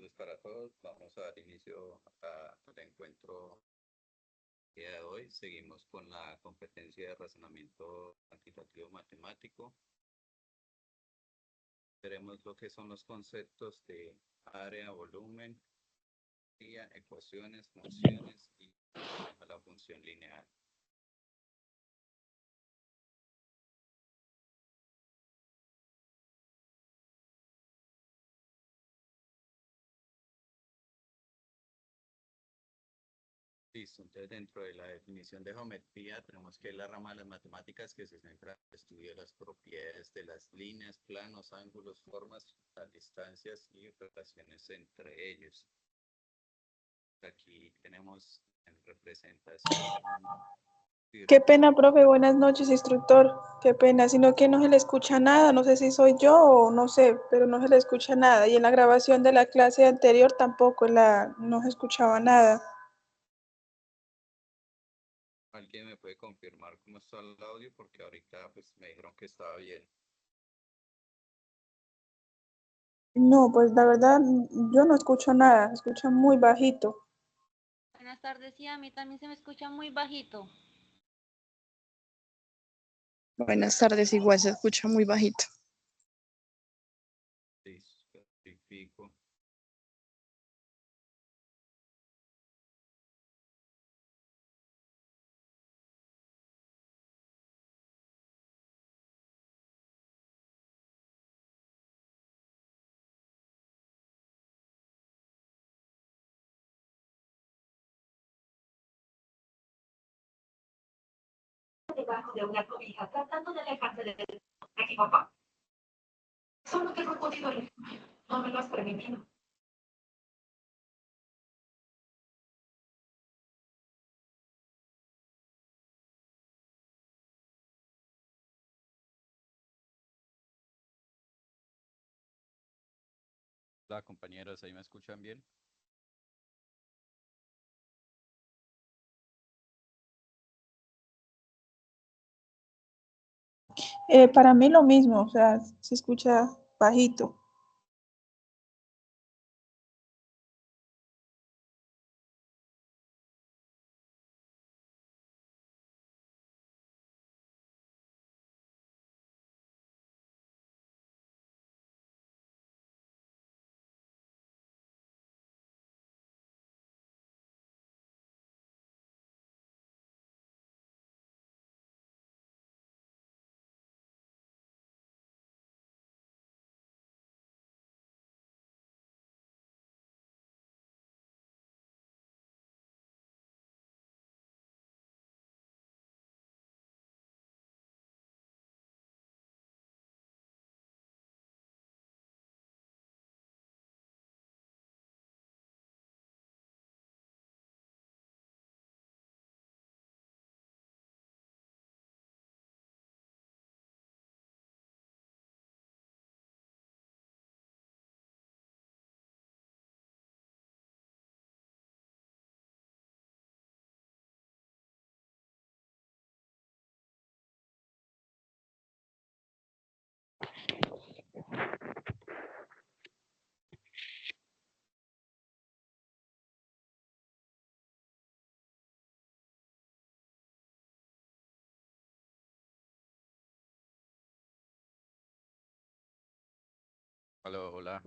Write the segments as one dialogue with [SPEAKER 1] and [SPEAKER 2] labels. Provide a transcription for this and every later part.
[SPEAKER 1] tardes para todos. Vamos a dar inicio al encuentro del día de hoy. Seguimos con la competencia de razonamiento cuantitativo matemático. Veremos lo que son los conceptos de área, volumen, ecuaciones, funciones y la función lineal. Listo, entonces dentro de la definición de geometría tenemos que la rama de las matemáticas que se centra en el estudio de las propiedades de las líneas, planos, ángulos, formas, las distancias y relaciones entre ellos. Aquí tenemos en representación.
[SPEAKER 2] Qué pena, profe, buenas noches, instructor. Qué pena, sino que no se le escucha nada, no sé si soy yo o no sé, pero no se le escucha nada. Y en la grabación de la clase anterior tampoco no se escuchaba nada.
[SPEAKER 1] ¿Alguien me puede confirmar cómo está el audio? Porque ahorita pues me dijeron que estaba bien.
[SPEAKER 2] No, pues la verdad, yo no escucho nada, se escucha muy bajito.
[SPEAKER 3] Buenas tardes, sí, a mí también se me escucha muy bajito.
[SPEAKER 4] Buenas tardes, igual se escucha muy bajito.
[SPEAKER 1] Listo, verifico.
[SPEAKER 5] Debajo de una cobija tratando de alejarse de aquí, papá. Solo que no he podido alejarme. No me lo has permitido.
[SPEAKER 1] Hola compañeros, ¿ahí me escuchan bien?
[SPEAKER 2] Para mí lo mismo, o sea, se escucha bajito.
[SPEAKER 1] Hola, hola.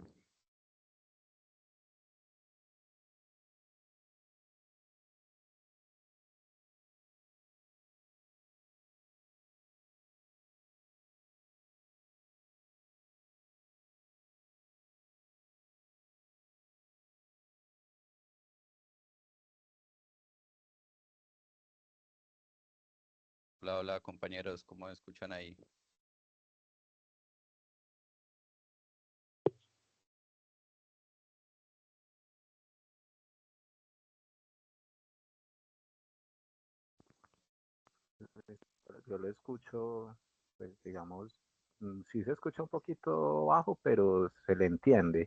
[SPEAKER 1] Hola, hola compañeros, ¿cómo me escuchan ahí?
[SPEAKER 6] Yo lo escucho, pues digamos, sí se escucha un poquito bajo, pero se le entiende.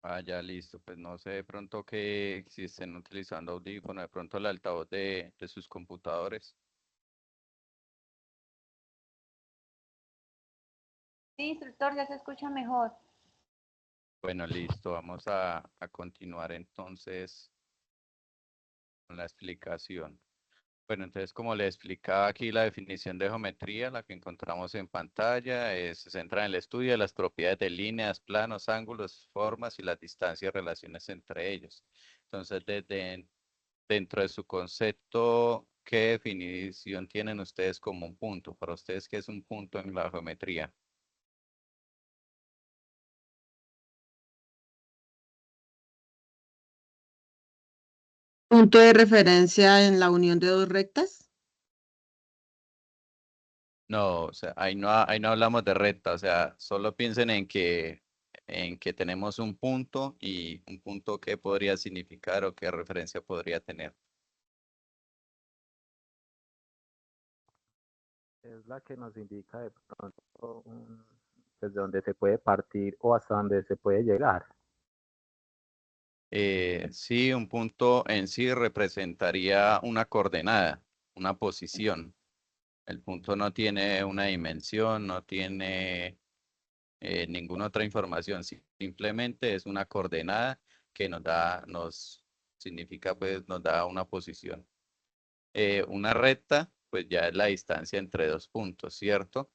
[SPEAKER 1] Ah, ya listo, pues no sé de pronto que si estén utilizando audífono, de pronto el altavoz de sus computadores.
[SPEAKER 3] Sí, instructor, ya se escucha mejor.
[SPEAKER 1] Bueno, listo. Vamos a continuar entonces con la explicación. Bueno, entonces como le explicaba aquí, la definición de geometría, la que encontramos en pantalla, se centra en el estudio de las propiedades de líneas, planos, ángulos, formas y las distancias y relaciones entre ellos. Entonces, dentro de su concepto, ¿qué definición tienen ustedes como un punto? Para ustedes, ¿qué es un punto en la geometría?
[SPEAKER 7] Punto de referencia en la unión de dos rectas.
[SPEAKER 1] No, o sea, ahí no hablamos de recta, o sea, solo piensen en que tenemos un punto y un punto qué podría significar o qué referencia podría tener.
[SPEAKER 6] Es la que nos indica de pronto desde donde se puede partir o hasta donde se puede llegar.
[SPEAKER 1] Sí, un punto en sí representaría una coordenada, una posición. El punto no tiene una dimensión, no tiene ninguna otra información, simplemente es una coordenada que nos significa, pues, nos da una posición. Una recta, pues ya es la distancia entre dos puntos, ¿cierto?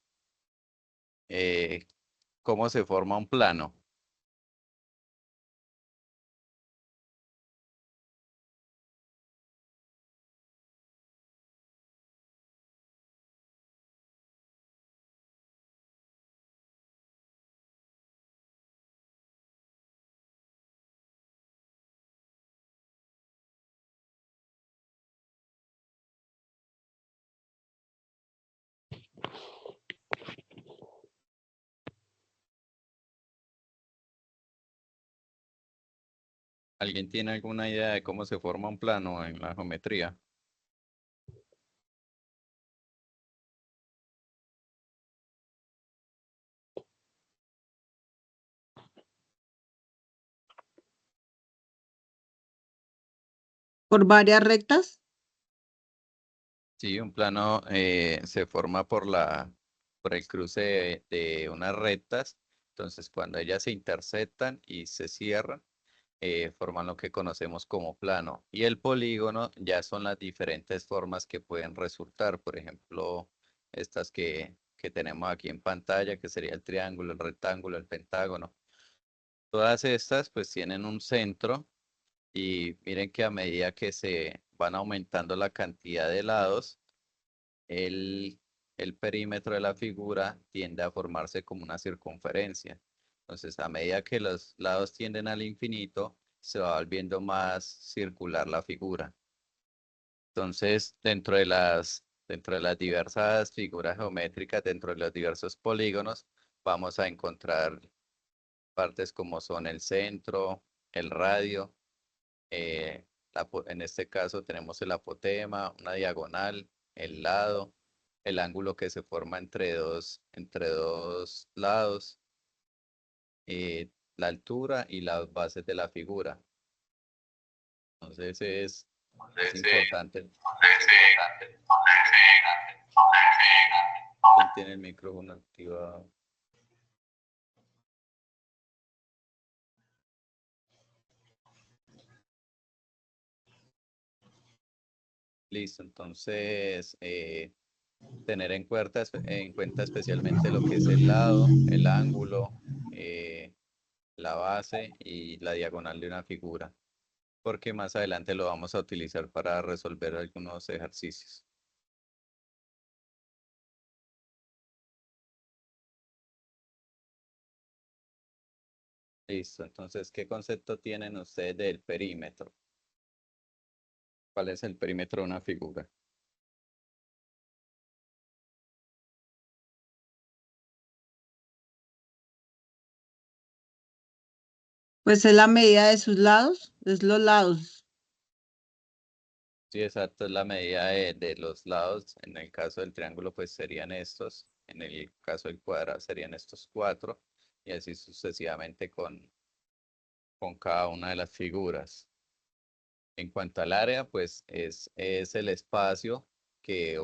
[SPEAKER 1] ¿Cómo se forma un plano? ¿Alguien tiene alguna idea de cómo se forma un plano en la geometría?
[SPEAKER 7] Por varias rectas.
[SPEAKER 1] Sí, un plano se forma por el cruce de unas rectas. Entonces, cuando ellas se intersectan y se cierran, forman lo que conocemos como plano. Y el polígono ya son las diferentes formas que pueden resultar. Por ejemplo, estas que tenemos aquí en pantalla, que sería el triángulo, el rectángulo, el pentágono. Todas estas pues tienen un centro y miren que a medida que se van aumentando la cantidad de lados, el, el perímetro de la figura tiende a formarse como una circunferencia. Entonces, a medida que los lados tienden al infinito, se va volviendo más circular la figura. Entonces, dentro de las diversas figuras geométricas, dentro de los diversos polígonos, vamos a encontrar partes como son el centro, el radio, en este caso tenemos el apotema, una diagonal, el lado, el ángulo que se forma entre dos lados, la altura y las bases de la figura. Entonces es importante. ¿Quién tiene el micrófono activado? Listo, entonces tener en cuenta especialmente lo que es el lado, el ángulo, la base y la diagonal de una figura, porque más adelante lo vamos a utilizar para resolver algunos ejercicios. Listo, entonces, ¿qué concepto tienen ustedes del perímetro? ¿Cuál es el perímetro de una figura?
[SPEAKER 7] Pues es la medida de sus lados, es los lados.
[SPEAKER 1] Sí, exacto, es la medida de los lados. En el caso del triángulo, pues serían estos. En el caso del cuadrado serían estos cuatro. Y así sucesivamente con cada una de las figuras. En cuanto al área, pues es el espacio que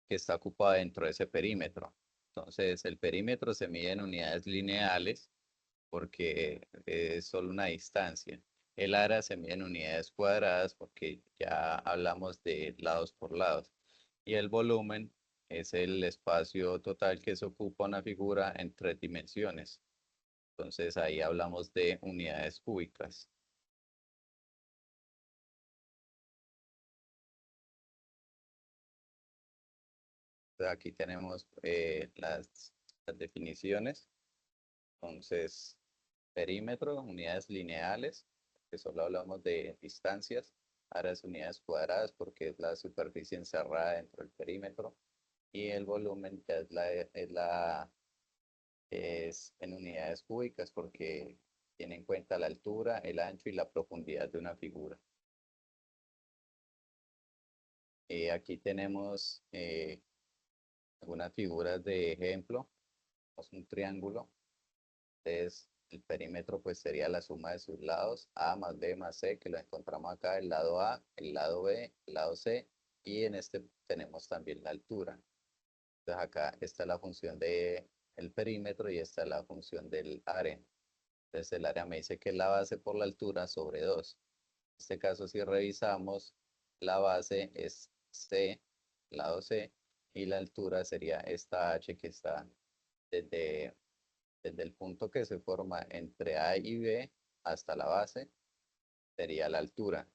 [SPEAKER 1] que está ocupado dentro de ese perímetro. Entonces, el perímetro se mide en unidades lineales porque es solo una distancia. El área se mide en unidades cuadradas porque ya hablamos de lados por lados. Y el volumen es el espacio total que se ocupa una figura en 3 dimensiones. Entonces ahí hablamos de unidades cúbicas. Aquí tenemos las definiciones. Entonces, perímetro, unidades lineales, que solo hablamos de distancias. Áreas unidades cuadradas porque es la superficie encerrada dentro del perímetro. Y el volumen ya es en unidades cúbicas porque tiene en cuenta la altura, el ancho y la profundidad de una figura. Aquí tenemos algunas figuras de ejemplo. Es un triángulo. Entonces, el perímetro pues sería la suma de sus lados, A más B más C, que lo encontramos acá, el lado A, el lado B, el lado C, y en este tenemos también la altura. Entonces acá está la función del perímetro y esta es la función del área. Entonces el área me dice que es la base por la altura sobre 2. En este caso, si revisamos, la base es C, lado C, y la altura sería esta H que está desde el punto que se forma entre A y B hasta la base, sería la altura.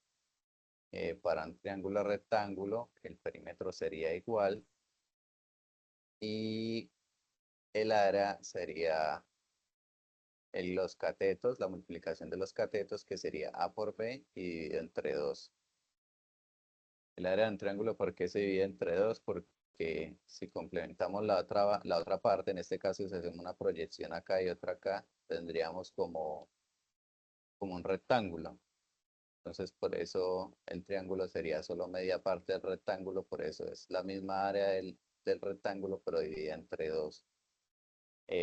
[SPEAKER 1] Para un triángulo rectángulo, el perímetro sería igual y el área sería los catetos, la multiplicación de los catetos, que sería A por B y dividido entre 2. El área de un triángulo, ¿por qué se divide entre 2? Porque si complementamos la otra parte, en este caso si hacemos una proyección acá y otra acá, tendríamos como un rectángulo. Entonces, por eso el triángulo sería solo media parte del rectángulo, por eso es la misma área del rectángulo, pero dividida entre 2.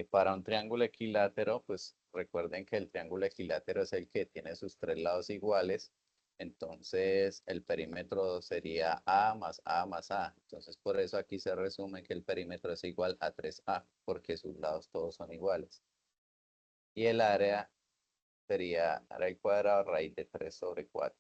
[SPEAKER 1] Para un triángulo equilátero, pues recuerden que el triángulo equilátero es el que tiene sus 3 lados iguales. Entonces, el perímetro sería A más A más A. Entonces, por eso aquí se resume que el perímetro es igual a 3A, porque sus lados todos son iguales. Y el área sería área al cuadrado raíz de 3 sobre 4.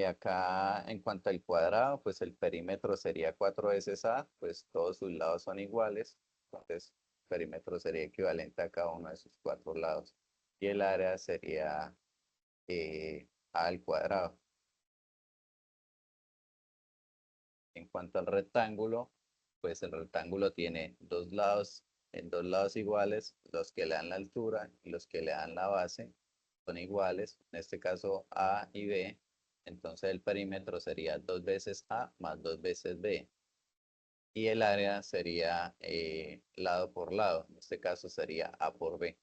[SPEAKER 1] Acá en cuanto al cuadrado, pues el perímetro sería 4 veces A, pues todos sus lados son iguales. Entonces, el perímetro sería equivalente a cada uno de sus 4 lados. Y el área sería A al cuadrado. En cuanto al rectángulo, pues el rectángulo tiene 2 lados, en 2 lados iguales, los que le dan la altura y los que le dan la base son iguales, en este caso A y B, entonces el perímetro sería 2 veces A más 2 veces B. Y el área sería lado por lado, en este caso sería A por B.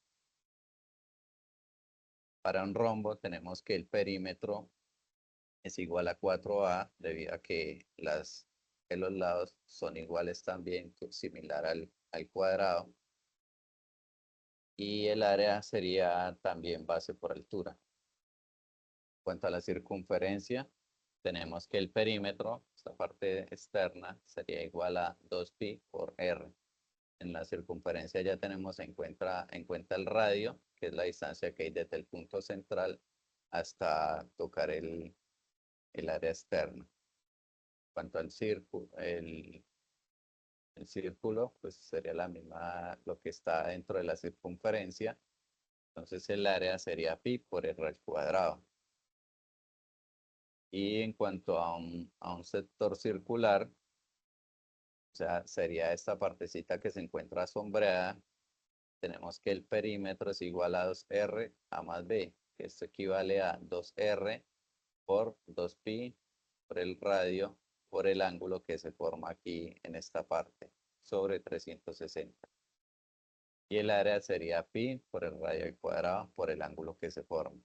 [SPEAKER 1] Para un rombo tenemos que el perímetro es igual a 4A debido a que los lados son iguales también, similar al cuadrado. Y el área sería también base por altura. En cuanto a la circunferencia, tenemos que el perímetro, esta parte externa, sería igual a 2pi por r. En la circunferencia ya tenemos en cuenta el radio, que es la distancia que hay desde el punto central hasta tocar el área externa. En cuanto al círculo, el círculo, pues sería la misma, lo que está dentro de la circunferencia. Entonces el área sería pi por r al cuadrado. Y en cuanto a un sector circular, o sea, sería esta partecita que se encuentra sombreada, tenemos que el perímetro es igual a 2r a más b, que esto equivale a 2r por 2pi por el radio por el ángulo que se forma aquí en esta parte sobre 360. Y el área sería pi por el radio al cuadrado por el ángulo que se forma.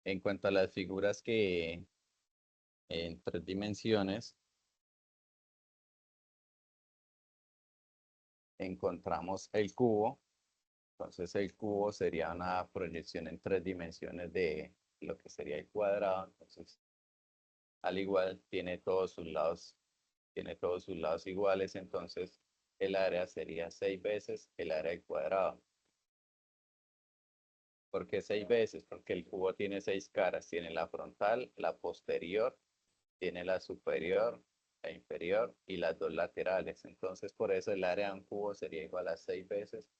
[SPEAKER 1] En cuanto a las figuras que en 3 dimensiones, encontramos el cubo. Entonces el cubo sería una proyección en 3 dimensiones de lo que sería el cuadrado. Entonces al igual tiene todos sus lados iguales, entonces el área sería 6 veces el área al cuadrado. ¿Por qué 6 veces? Porque el cubo tiene 6 caras, tiene la frontal, la posterior, tiene la superior, la inferior y las dos laterales. Entonces por eso el área de un cubo sería igual a 6 veces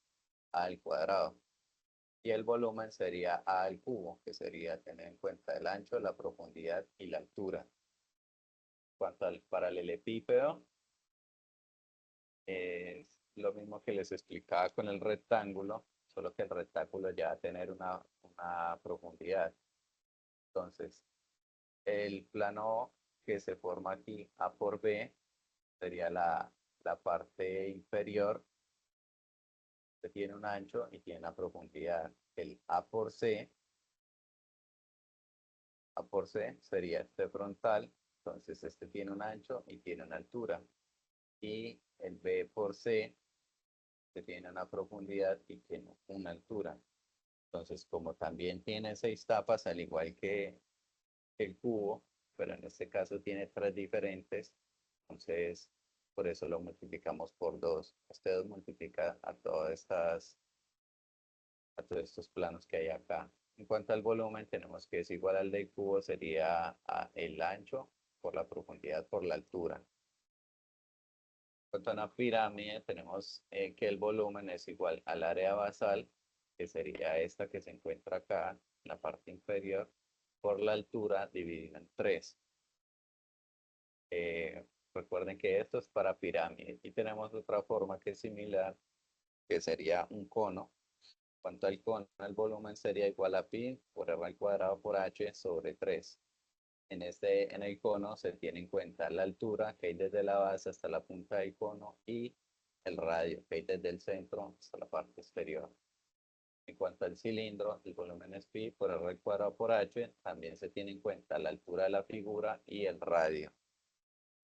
[SPEAKER 1] a al cuadrado. Y el volumen sería a al cubo, que sería tener en cuenta el ancho, la profundidad y la altura. Cuanto al paralelepípedo, es lo mismo que les explicaba con el rectángulo, solo que el rectángulo ya va a tener una profundidad. Entonces, el plano que se forma aquí, A por B, sería la parte inferior, que tiene un ancho y tiene una profundidad. El A por C sería este frontal, entonces este tiene un ancho y tiene una altura. Y el B por C, que tiene una profundidad y tiene una altura. Entonces, como también tiene 6 tapas, al igual que el cubo, pero en este caso tiene 3 diferentes, entonces por eso lo multiplicamos por 2. Este 2 multiplica a a todos estos planos que hay acá. En cuanto al volumen, tenemos que es igual al del cubo, sería el ancho por la profundidad por la altura. En cuanto a una pirámide, tenemos que el volumen es igual al área basal, que sería esta que se encuentra acá en la parte inferior, por la altura dividido en 3. Recuerden que esto es para pirámide. Y tenemos otra forma que es similar, que sería un cono. Cuanto al cono, el volumen sería igual a pi por r al cuadrado por h sobre 3. En el cono se tiene en cuenta la altura que hay desde la base hasta la punta del cono y el radio que hay desde el centro hasta la parte exterior. En cuanto al cilindro, el volumen es pi por r al cuadrado por h. También se tiene en cuenta la altura de la figura y el radio.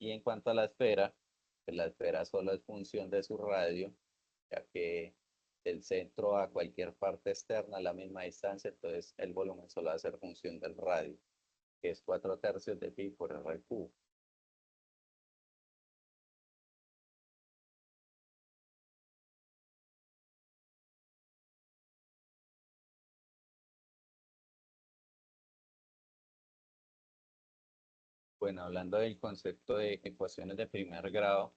[SPEAKER 1] Y en cuanto a la esfera, pues la esfera solo es función de su radio, ya que del centro a cualquier parte externa a la misma distancia, entonces el volumen solo va a ser función del radio, que es 4/3 de pi por r al cubo. Bueno, hablando del concepto de ecuaciones de primer grado,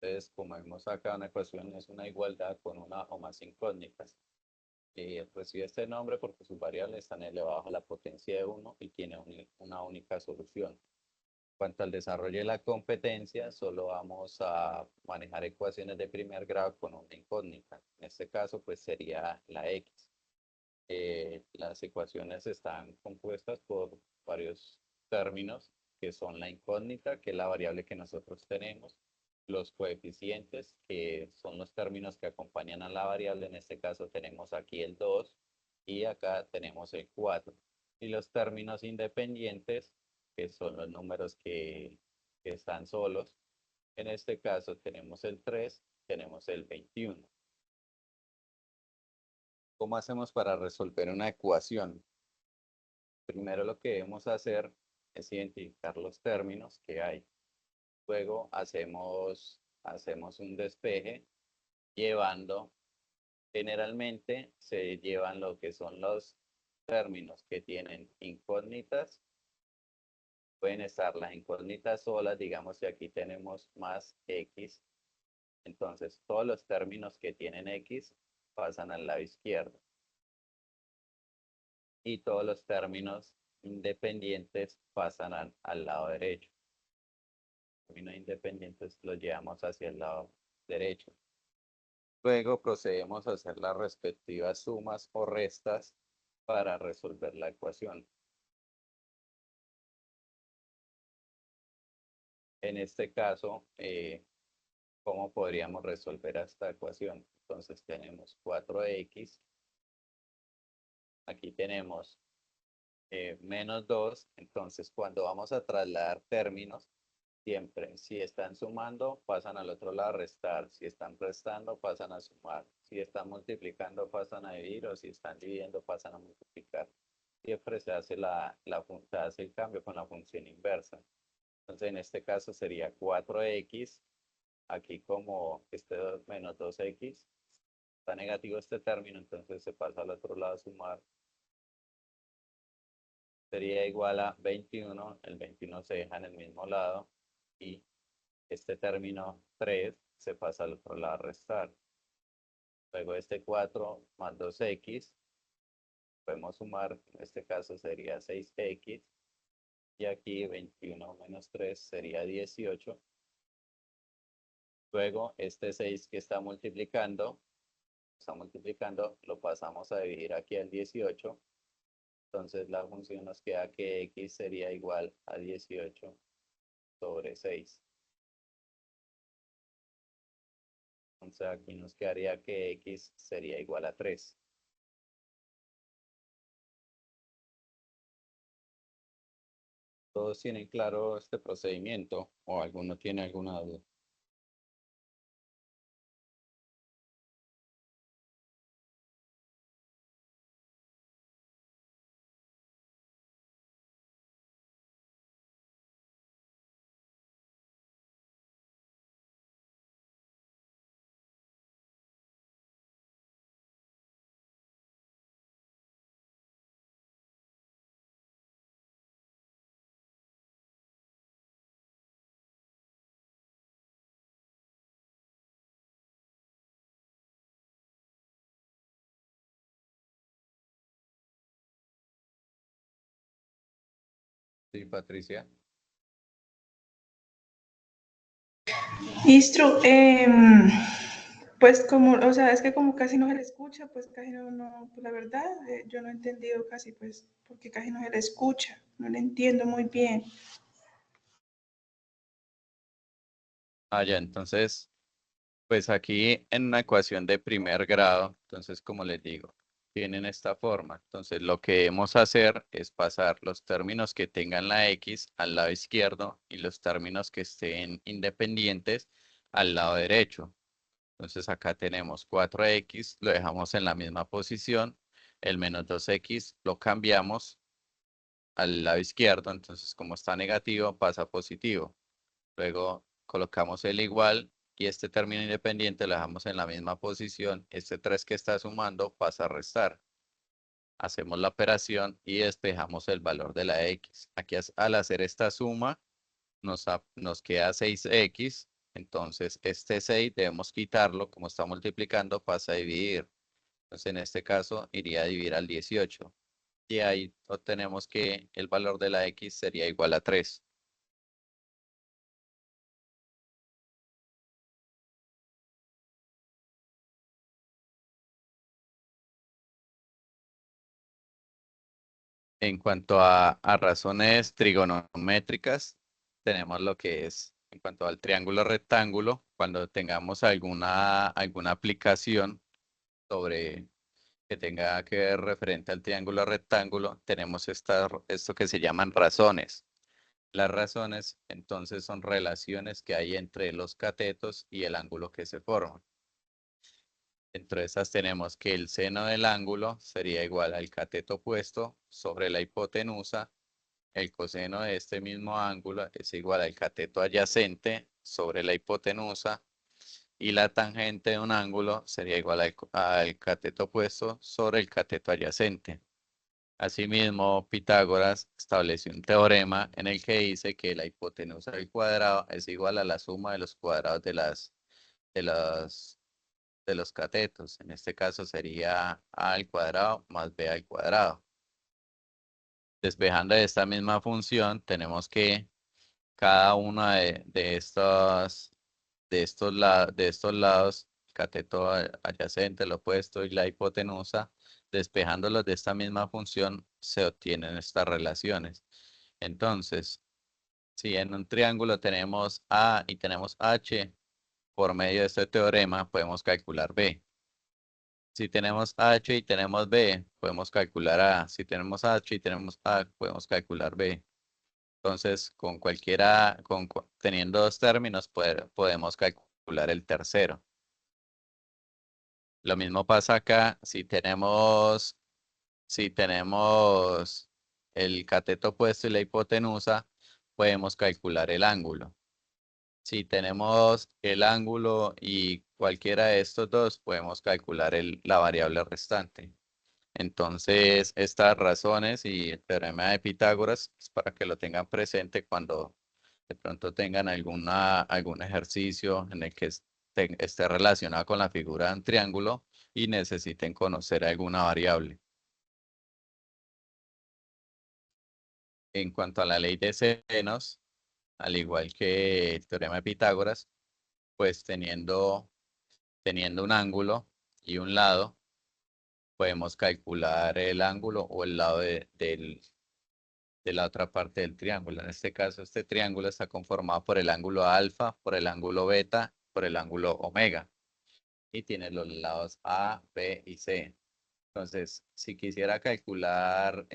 [SPEAKER 1] entonces como vemos acá, una ecuación es una igualdad con una o más incógnitas. Recibe este nombre porque sus variables están elevadas a la potencia de 1 y tiene una única solución. Cuanto al desarrollo de la competencia, solo vamos a manejar ecuaciones de primer grado con una incógnita. En este caso, pues sería la X. Las ecuaciones están compuestas por varios términos, que son la incógnita, que es la variable que nosotros tenemos, los coeficientes, que son los términos que acompañan a la variable. En este caso tenemos aquí el 2 y acá tenemos el 4. Y los términos independientes, que son los números que están solos. En este caso tenemos el 3, tenemos el 21. ¿Cómo hacemos para resolver una ecuación? Primero lo que debemos hacer es identificar los términos que hay. Luego hacemos un despeje llevando, generalmente se llevan lo que son los términos que tienen incógnitas. Pueden estar las incógnitas solas, digamos que aquí tenemos más x. Entonces todos los términos que tienen x pasan al lado izquierdo. Y todos los términos independientes pasan al lado derecho. Los términos independientes los llevamos hacia el lado derecho. Luego procedemos a hacer las respectivas sumas o restas para resolver la ecuación. En este caso, ¿cómo podríamos resolver esta ecuación? Entonces tenemos 4x. Aquí tenemos menos 2. Entonces, cuando vamos a trasladar términos, siempre, si están sumando, pasan al otro lado a restar. Si están restando, pasan a sumar. Si están multiplicando, pasan a dividir. O si están dividiendo, pasan a multiplicar. siempre se hace se hace el cambio con la función inversa. Entonces, en este caso sería 4x, aquí como menos 2x, está negativo este término, entonces se pasa al otro lado a sumar. Sería igual a 21, el 21 se deja en el mismo lado, y este término 3 se pasa al otro lado a restar. Luego este 4 más 2x, podemos sumar, en este caso sería 6x, y aquí 21 menos 3 sería 18. Luego este 6 que está multiplicando, lo pasamos a dividir aquí al 18. Entonces la función nos queda que x sería igual a 18 sobre 6. Entonces aquí nos quedaría que x sería igual a 3. ¿Todos tienen claro este procedimiento o alguno tiene alguna duda? Sí, Patricia.
[SPEAKER 2] Istro, pues como, o sea, es que como casi no se le escucha, pues casi pues la verdad, yo no he entendido casi, pues, porque casi no se le escucha, no le entiendo muy bien.
[SPEAKER 1] Ya, entonces, pues aquí en una ecuación de primer grado, entonces como les digo, tienen esta forma. Entonces lo que debemos hacer es pasar los términos que tengan la x al lado izquierdo y los términos que estén independientes al lado derecho. Entonces acá tenemos 4x, lo dejamos en la misma posición. El menos 2x lo cambiamos al lado izquierdo, entonces como está negativo pasa a positivo. Luego colocamos el igual y este término independiente lo dejamos en la misma posición. Este 3 que está sumando pasa a restar. Hacemos la operación y despejamos el valor de la x. Aquí al hacer esta suma nos queda 6x. Entonces este 6 debemos quitarlo. Como está multiplicando pasa a dividir. Entonces en este caso iría a dividir al 18. Y ahí obtenemos que el valor de la x sería igual a 3. En cuanto a razones trigonométricas, tenemos lo que es, en cuanto al triángulo rectángulo, cuando tengamos alguna aplicación sobre que tenga que ver referente al triángulo rectángulo, tenemos esto que se llaman razones. Las razones, entonces, son relaciones que hay entre los catetos y el ángulo que se forma. Dentro de esas tenemos que el seno del ángulo sería igual al cateto opuesto sobre la hipotenusa. El coseno de este mismo ángulo es igual al cateto adyacente sobre la hipotenusa. Y la tangente de un ángulo sería igual al cateto opuesto sobre el cateto adyacente. Asimismo, Pitágoras estableció un teorema en el que dice que la hipotenusa del cuadrado es igual a la suma de los cuadrados de las de los catetos. En este caso sería a al cuadrado más b al cuadrado. Despejando esta misma función, tenemos que cada uno de estos lados, cateto adyacente, el opuesto y la hipotenusa, despejándolos de esta misma función, se obtienen estas relaciones. Entonces, si en un triángulo tenemos A y tenemos H, por medio de este teorema podemos calcular B. Si tenemos H y tenemos B, podemos calcular A. Si tenemos H y tenemos A, podemos calcular B. Entonces, teniendo dos términos, podemos calcular el tercero. Lo mismo pasa acá. Si tenemos si tenemos el cateto opuesto y la hipotenusa, podemos calcular el ángulo. Si tenemos el ángulo y cualquiera de estos dos, podemos calcular la variable restante. Entonces, estas razones y el teorema de Pitágoras, es para que lo tengan presente cuando de pronto tengan algún ejercicio en el que esté relacionado con la figura de un triángulo y necesiten conocer alguna variable. En cuanto a la ley de senos, al igual que el teorema de Pitágoras, pues teniendo un ángulo y un lado, podemos calcular el ángulo o el lado de la otra parte del triángulo. En este caso, este triángulo está conformado por el ángulo alfa, por el ángulo beta, por el ángulo omega. Y tiene los lados A, B y C. Entonces, si quisiera calcular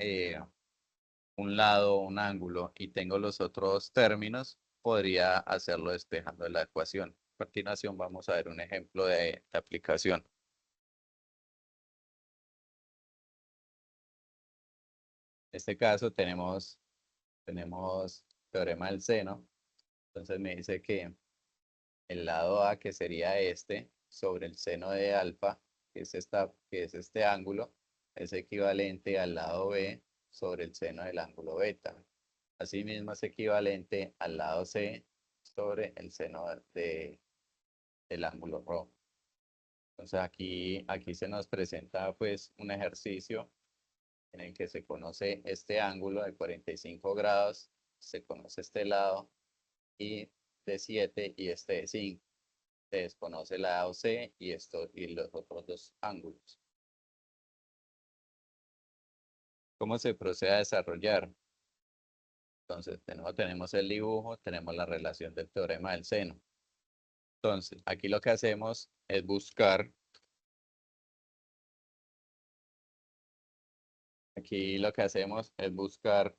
[SPEAKER 1] un lado, un ángulo y tengo los otros términos, podría hacerlo despejando la ecuación. A continuación vamos a ver un ejemplo de aplicación. En este caso tenemos teorema del seno. Entonces me dice que el lado A, que sería este, sobre el seno de alfa, que es este ángulo, es equivalente al lado B sobre el seno del ángulo beta. Asimismo es equivalente al lado C sobre el seno del ángulo ρ. Entonces aquí se nos presenta pues un ejercicio en el que se conoce este ángulo de 45 grados, se conoce este lado y de 7 y este de 5. Se desconoce el lado C y los otros dos ángulos. ¿Cómo se procede a desarrollar? Entonces, de nuevo tenemos el dibujo, tenemos la relación del teorema del seno. Entonces, aquí lo que hacemos es buscar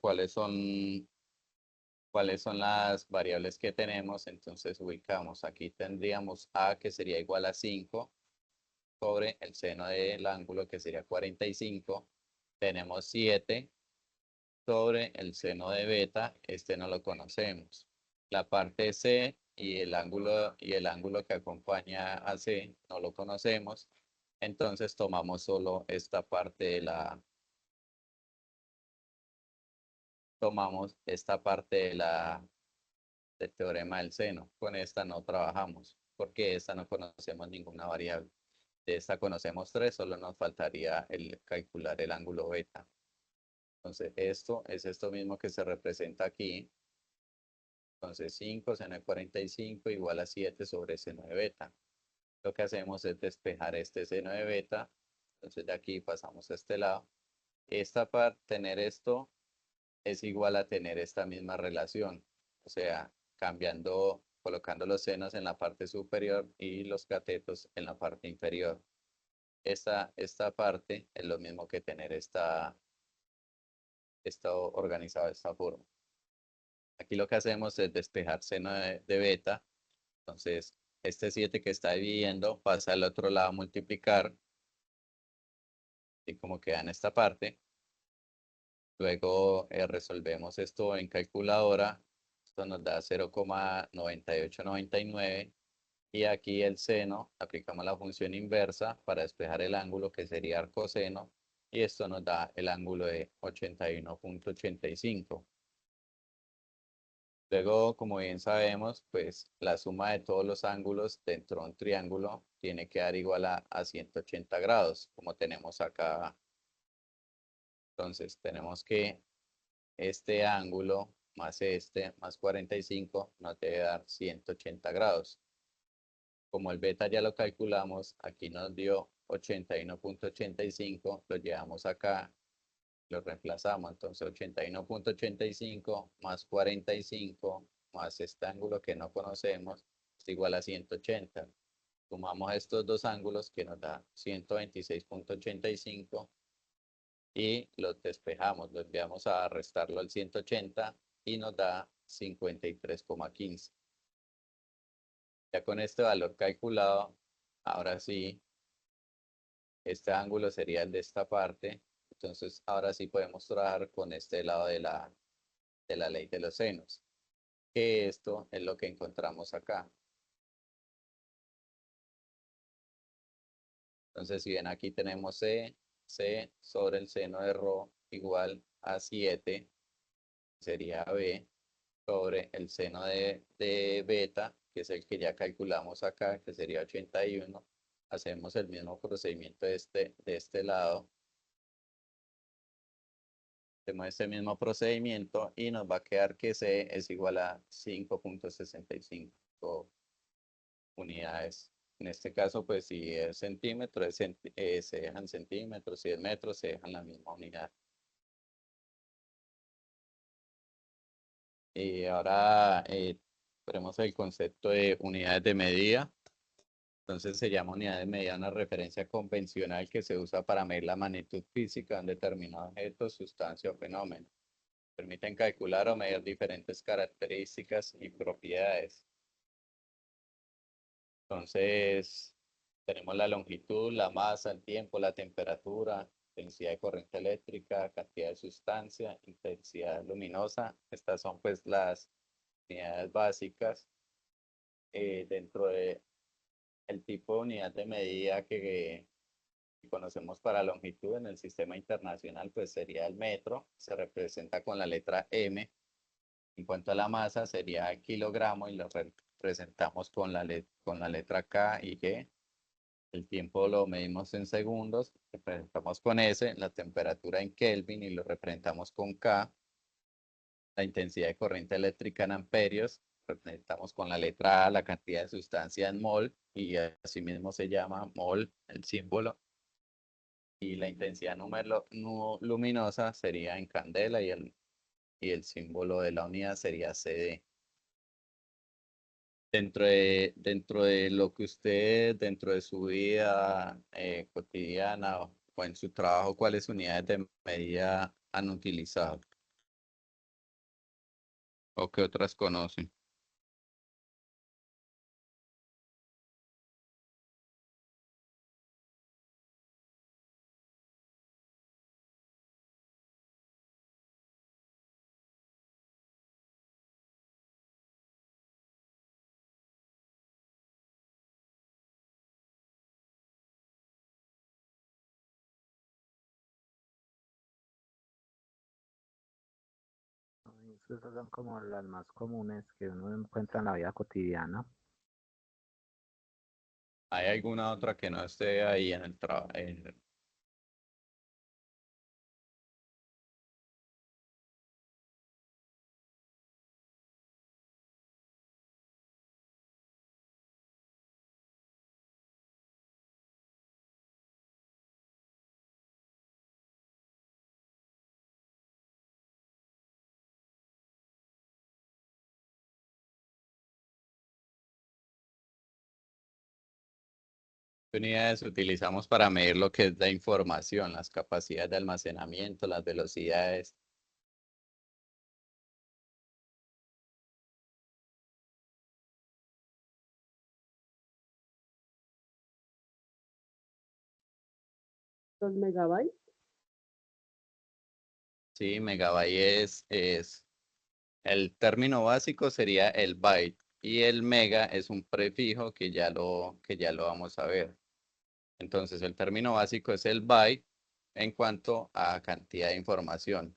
[SPEAKER 1] cuáles son las variables que tenemos. Entonces ubicamos, aquí tendríamos A, que sería igual a 5 sobre el seno del ángulo, que sería 45. Tenemos 7 sobre el seno de beta, este no lo conocemos. La parte C y el ángulo que acompaña a C no lo conocemos. Entonces tomamos solo esta parte del teorema del seno. Con esta no trabajamos, porque esta no conocemos ninguna variable. De esta conocemos 3, solo nos faltaría el calcular el ángulo beta. Entonces esto es esto mismo que se representa aquí. Entonces 5 seno de 45 igual a 7 sobre seno de beta. Lo que hacemos es despejar este seno de beta. Entonces de aquí pasamos a este lado. Tener esto es igual a tener esta misma relación. O sea, colocando los senos en la parte superior y los catetos en la parte inferior. Esta parte es lo mismo que tener esto organizado de esta forma. Aquí lo que hacemos es despejar seno de beta. Entonces, este 7 que está dividiendo pasa al otro lado a multiplicar. Y como queda en esta parte. Luego resolvemos esto en calculadora. Esto nos da 0,9899. Y aquí el seno, aplicamos la función inversa para despejar el ángulo, que sería arcoseno. Y esto nos da el ángulo de 81,85. Luego, como bien sabemos, pues la suma de todos los ángulos dentro de un triángulo tiene que dar igual a 180 grados, como tenemos acá. Entonces, tenemos que este ángulo más este más 45 nos debe dar 180 grados. Como el beta ya lo calculamos, aquí nos dio 81,85, lo llevamos acá, lo reemplazamos. Entonces 81,85 más 45 más este ángulo que no conocemos es igual a 180. Sumamos estos dos ángulos que nos da 126,85 y los despejamos, lo enviamos a restarlo al 180 y nos da 53,15. Ya con este valor calculado, ahora sí, este ángulo sería el de esta parte, Entonces, ahora sí podemos trabajar con este lado de la ley de los senos, que esto es lo que encontramos acá. Entonces, si ven aquí tenemos C sobre el seno de Rho igual a 7, sería B, sobre el seno de beta, que es el que ya calculamos acá, que sería 81. Hacemos el mismo procedimiento de este lado. Hacemos este mismo procedimiento y nos va a quedar que C es igual a 5.65 unidades. En este caso, pues si es centímetro, se dejan centímetros, si es metro, se dejan la misma unidad. Y ahora veremos el concepto de unidades de medida. Entonces se llama unidad de medida una referencia convencional que se usa para medir la magnitud física de un determinado objeto, sustancia o fenómeno. Permiten calcular o medir diferentes características y propiedades. Entonces, tenemos la longitud, la masa, el tiempo, la temperatura, intensidad de corriente eléctrica, cantidad de sustancia, intensidad luminosa. Estas son pues las unidades básicas. Dentro de el tipo de unidad de medida que conocemos para longitud en el sistema internacional, pues sería el metro, se representa con la letra M. En cuanto a la masa, sería el kilogramo y lo representamos con la letra K y G. El tiempo lo medimos en segundos, representamos con S. La temperatura en Kelvin y lo representamos con K. La intensidad de corriente eléctrica en amperios, representamos con la letra A la cantidad de sustancia en mol y asimismo se llama mol el símbolo. Y la intensidad luminosa sería en candela y el símbolo de la unidad sería CD. Dentro de lo que usted, dentro de su vida cotidiana o en su trabajo, ¿cuáles unidades de medida han utilizado? ¿O qué otras conocen?
[SPEAKER 6] Esas son como las más comunes que uno encuentra en la vida cotidiana.
[SPEAKER 1] ¿Hay alguna otra que no esté ahí en el trabajo? ¿Qué unidades utilizamos para medir lo que es la información, las capacidades de almacenamiento, las velocidades?
[SPEAKER 8] Los megabytes.
[SPEAKER 1] Sí, megabyte es el término básico sería el byte y el mega es un prefijo que ya lo vamos a ver. Entonces, el término básico es el byte en cuanto a cantidad de información.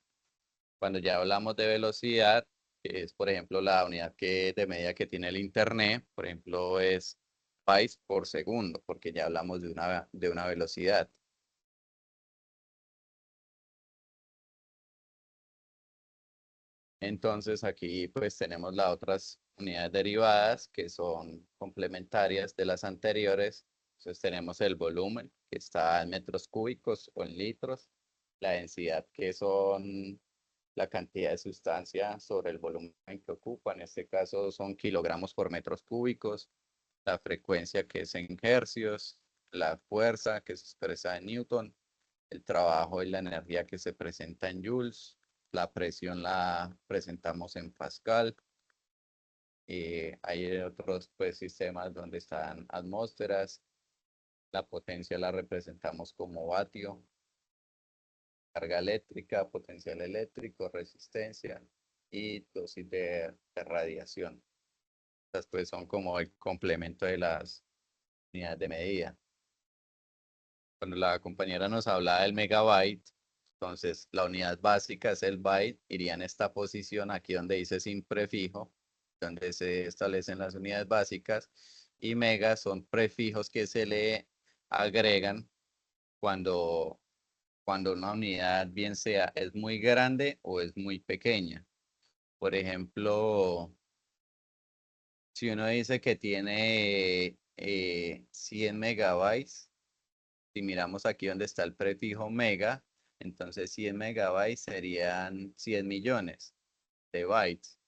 [SPEAKER 1] Cuando ya hablamos de velocidad, que es, por ejemplo, la unidad de medida que tiene el Internet, por ejemplo, es bytes por segundo, porque ya hablamos de una velocidad. Entonces, aquí pues tenemos las otras unidades derivadas que son complementarias de las anteriores. Entonces, tenemos el volumen, que está en metros cúbicos o en litros, la densidad, que son la cantidad de sustancia sobre el volumen que ocupa. En este caso son kilogramos por metros cúbicos. La frecuencia, que es en hercios. La fuerza, que se expresa en newton. El trabajo y la energía, que se presenta en joules. La presión la presentamos en pascal. Hay otros pues, sistemas donde están atmósferas. La potencia la representamos como vatio. carga eléctrica, potencial eléctrico, resistencia y dosis de radiación. Estas pues son como el complemento de las unidades de medida. Cuando la compañera nos hablaba del megabyte, entonces la unidad básica es el byte, iría en esta posición aquí donde dice sin prefijo, donde se establecen las unidades básicas, y megas son prefijos que se le agregan cuando una unidad bien sea es muy grande o es muy pequeña. Por ejemplo, si uno dice que tiene 100 megabytes, si miramos aquí donde está el prefijo mega, entonces 100 megabytes serían 100 millones de bytes.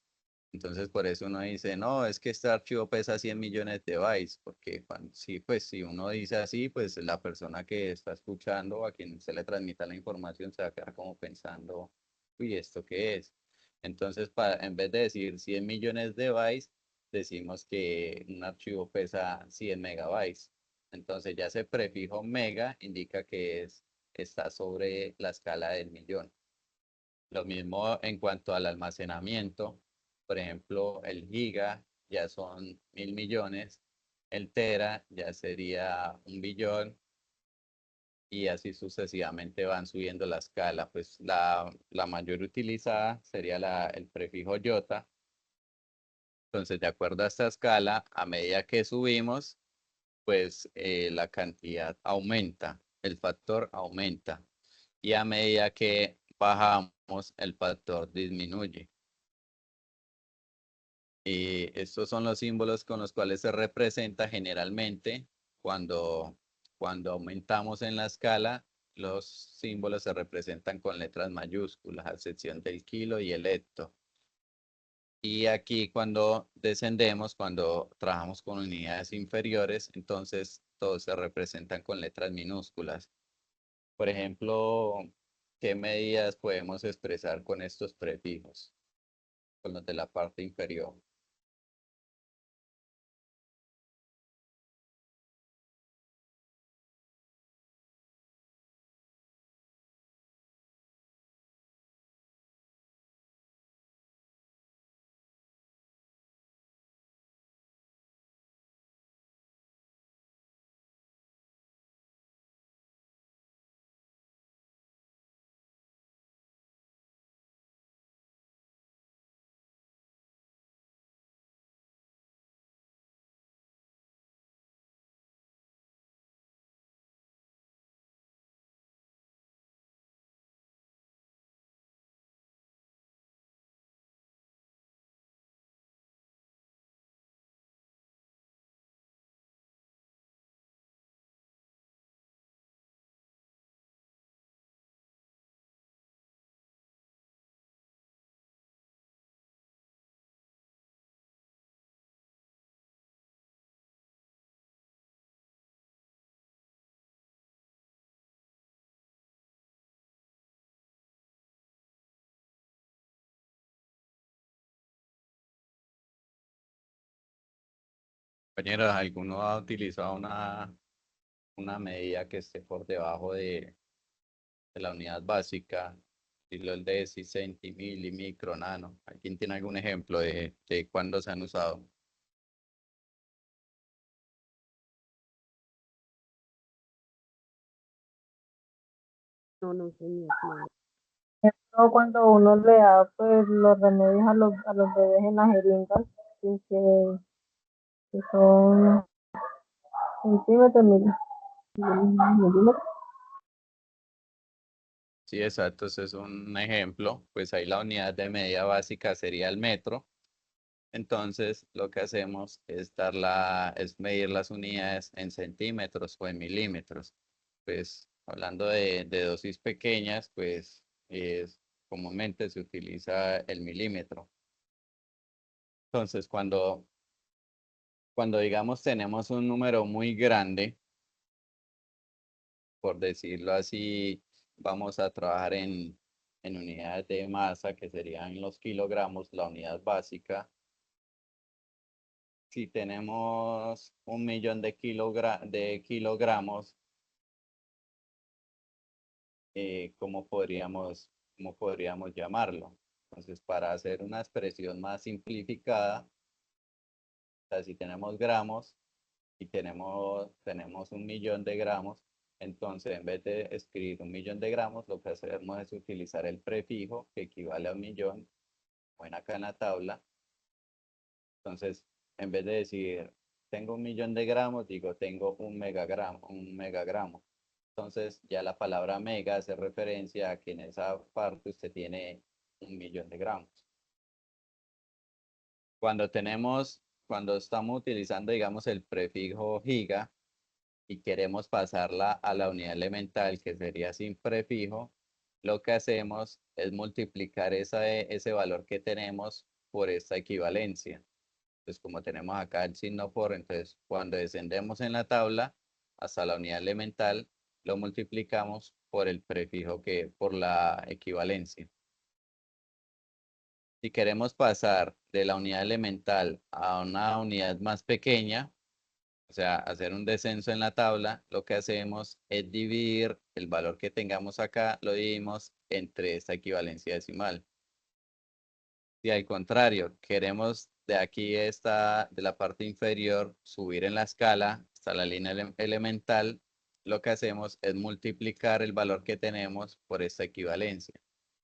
[SPEAKER 1] Entonces por eso uno dice, no, es que este archivo pesa 100 millones de bytes, porque sí, pues si uno dice así, pues la persona que está escuchando o a quien se le transmita la información se va a quedar como pensando, uy, ¿esto qué es? Entonces, en vez de decir 100 millones de bytes, decimos que un archivo pesa 100 megabytes. Entonces ya ese prefijo mega indica que está sobre la escala del millón. Lo mismo en cuanto al almacenamiento. Por ejemplo, el giga ya son 1.000 millones, el tera ya sería 1 billón y así sucesivamente van subiendo la escala. Pues la mayor utilizada sería el prefijo iota. Entonces, de acuerdo a esta escala, a medida que subimos, pues la cantidad aumenta, el factor aumenta. Y a medida que bajamos, el factor disminuye. Y estos son los símbolos con los cuales se representa generalmente cuando aumentamos en la escala, los símbolos se representan con letras mayúsculas, a excepción del kilo y el hecto. Y aquí cuando descendemos, cuando trabajamos con unidades inferiores, entonces todos se representan con letras minúsculas. Por ejemplo, ¿qué medidas podemos expresar con estos prefijos? Con los de la parte inferior. Compañeros, ¿alguno ha utilizado una medida que esté por debajo de la unidad básica? Y el de 10 centimil, micro, nano. ¿Alguien tiene algún ejemplo de cuándo se han usado?
[SPEAKER 8] No, no, señor, no.
[SPEAKER 9] O cuando uno le da pues los remedios a los bebés en las jeringas, que son centímetros, milímetros.
[SPEAKER 1] Sí, exacto, ese es un ejemplo. Pues ahí la unidad de medida básica sería el metro. Entonces, lo que hacemos es medir las unidades en centímetros o en milímetros. Pues hablando de dosis pequeñas, pues comúnmente se utiliza el milímetro. Entonces, cuando digamos tenemos un número muy grande, por decirlo así, vamos a trabajar en unidades de masa, que serían los kilogramos, la unidad básica. Si tenemos 1 millón de kilogramos, cómo podríamos llamarlo. Entonces, para hacer una expresión más simplificada, o sea, si tenemos gramos y tenemos 1.000.000 de gramos, entonces en vez de escribir 1.000.000 de gramos, lo que hacemos es utilizar el prefijo que equivale a 1.000.000, bueno, acá en la tabla. Entonces, en vez de decir tengo 1.000.000 de gramos, digo tengo un megagramo. Entonces, ya la palabra mega hace referencia a que en esa parte usted tiene 1.000.000 de gramos. Cuando estamos utilizando, digamos, el prefijo giga y queremos pasarla a la unidad elemental, que sería sin prefijo, lo que hacemos es multiplicar ese valor que tenemos por esta equivalencia. Entonces, como tenemos acá el signo por, entonces cuando descendemos en la tabla hasta la unidad elemental, lo multiplicamos por el prefijo por la equivalencia. Si queremos pasar de la unidad elemental a una unidad más pequeña, o sea, hacer un descenso en la tabla, lo que hacemos es dividir el valor que tengamos acá, lo dividimos entre esta equivalencia decimal. Si al contrario, queremos de aquí, de la parte inferior, subir en la escala hasta la línea elemental, lo que hacemos es multiplicar el valor que tenemos por esta equivalencia.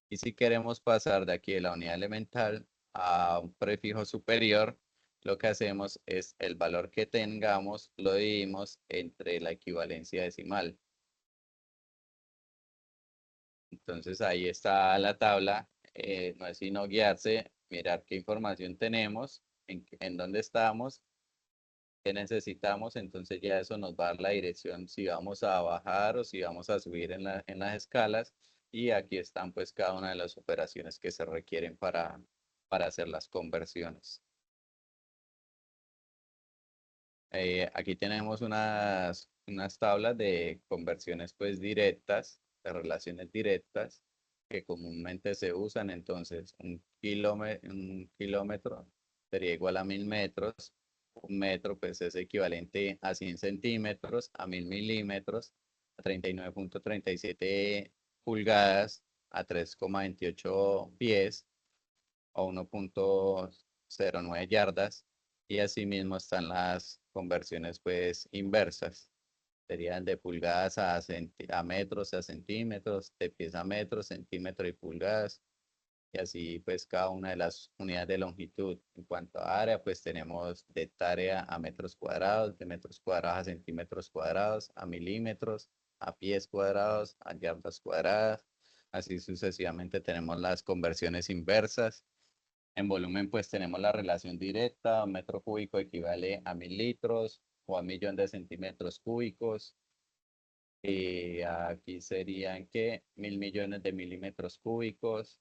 [SPEAKER 1] Y si queremos pasar de aquí de la unidad elemental a un prefijo superior, lo que hacemos es el valor que tengamos lo dividimos entre la equivalencia decimal. Entonces ahí está la tabla. No es sino guiarse, mirar qué información tenemos, en dónde estamos, qué necesitamos. Entonces ya eso nos va a dar la dirección si vamos a bajar o si vamos a subir en las escalas. Y aquí están pues cada una de las operaciones que se requieren para hacer las conversiones. Aquí tenemos unas tablas de conversiones pues directas, de relaciones directas que comúnmente se usan. Entonces, un kilómetro sería igual a 1.000 metros. Un metro pues es equivalente a 100 centímetros, a 1.000 milímetros, a 39.37 pulgadas, a 3,28 pies, a 1,09 yardas. Y asimismo están las conversiones pues inversas. Serían de pulgadas a metros, a centímetros, de pies a metros, centímetros y pulgadas. Y así pues cada una de las unidades de longitud. En cuanto a área, pues tenemos de hectárea a metros cuadrados, de metros cuadrados a centímetros cuadrados, a milímetros, a pies cuadrados, a yardas cuadradas. Así sucesivamente tenemos las conversiones inversas. En volumen, pues tenemos la relación directa. Un metro cúbico equivale a 1.000 litros o a 1.000.000 de centímetros cúbicos. Y aquí serían que 1.000.000.000 de milímetros cúbicos.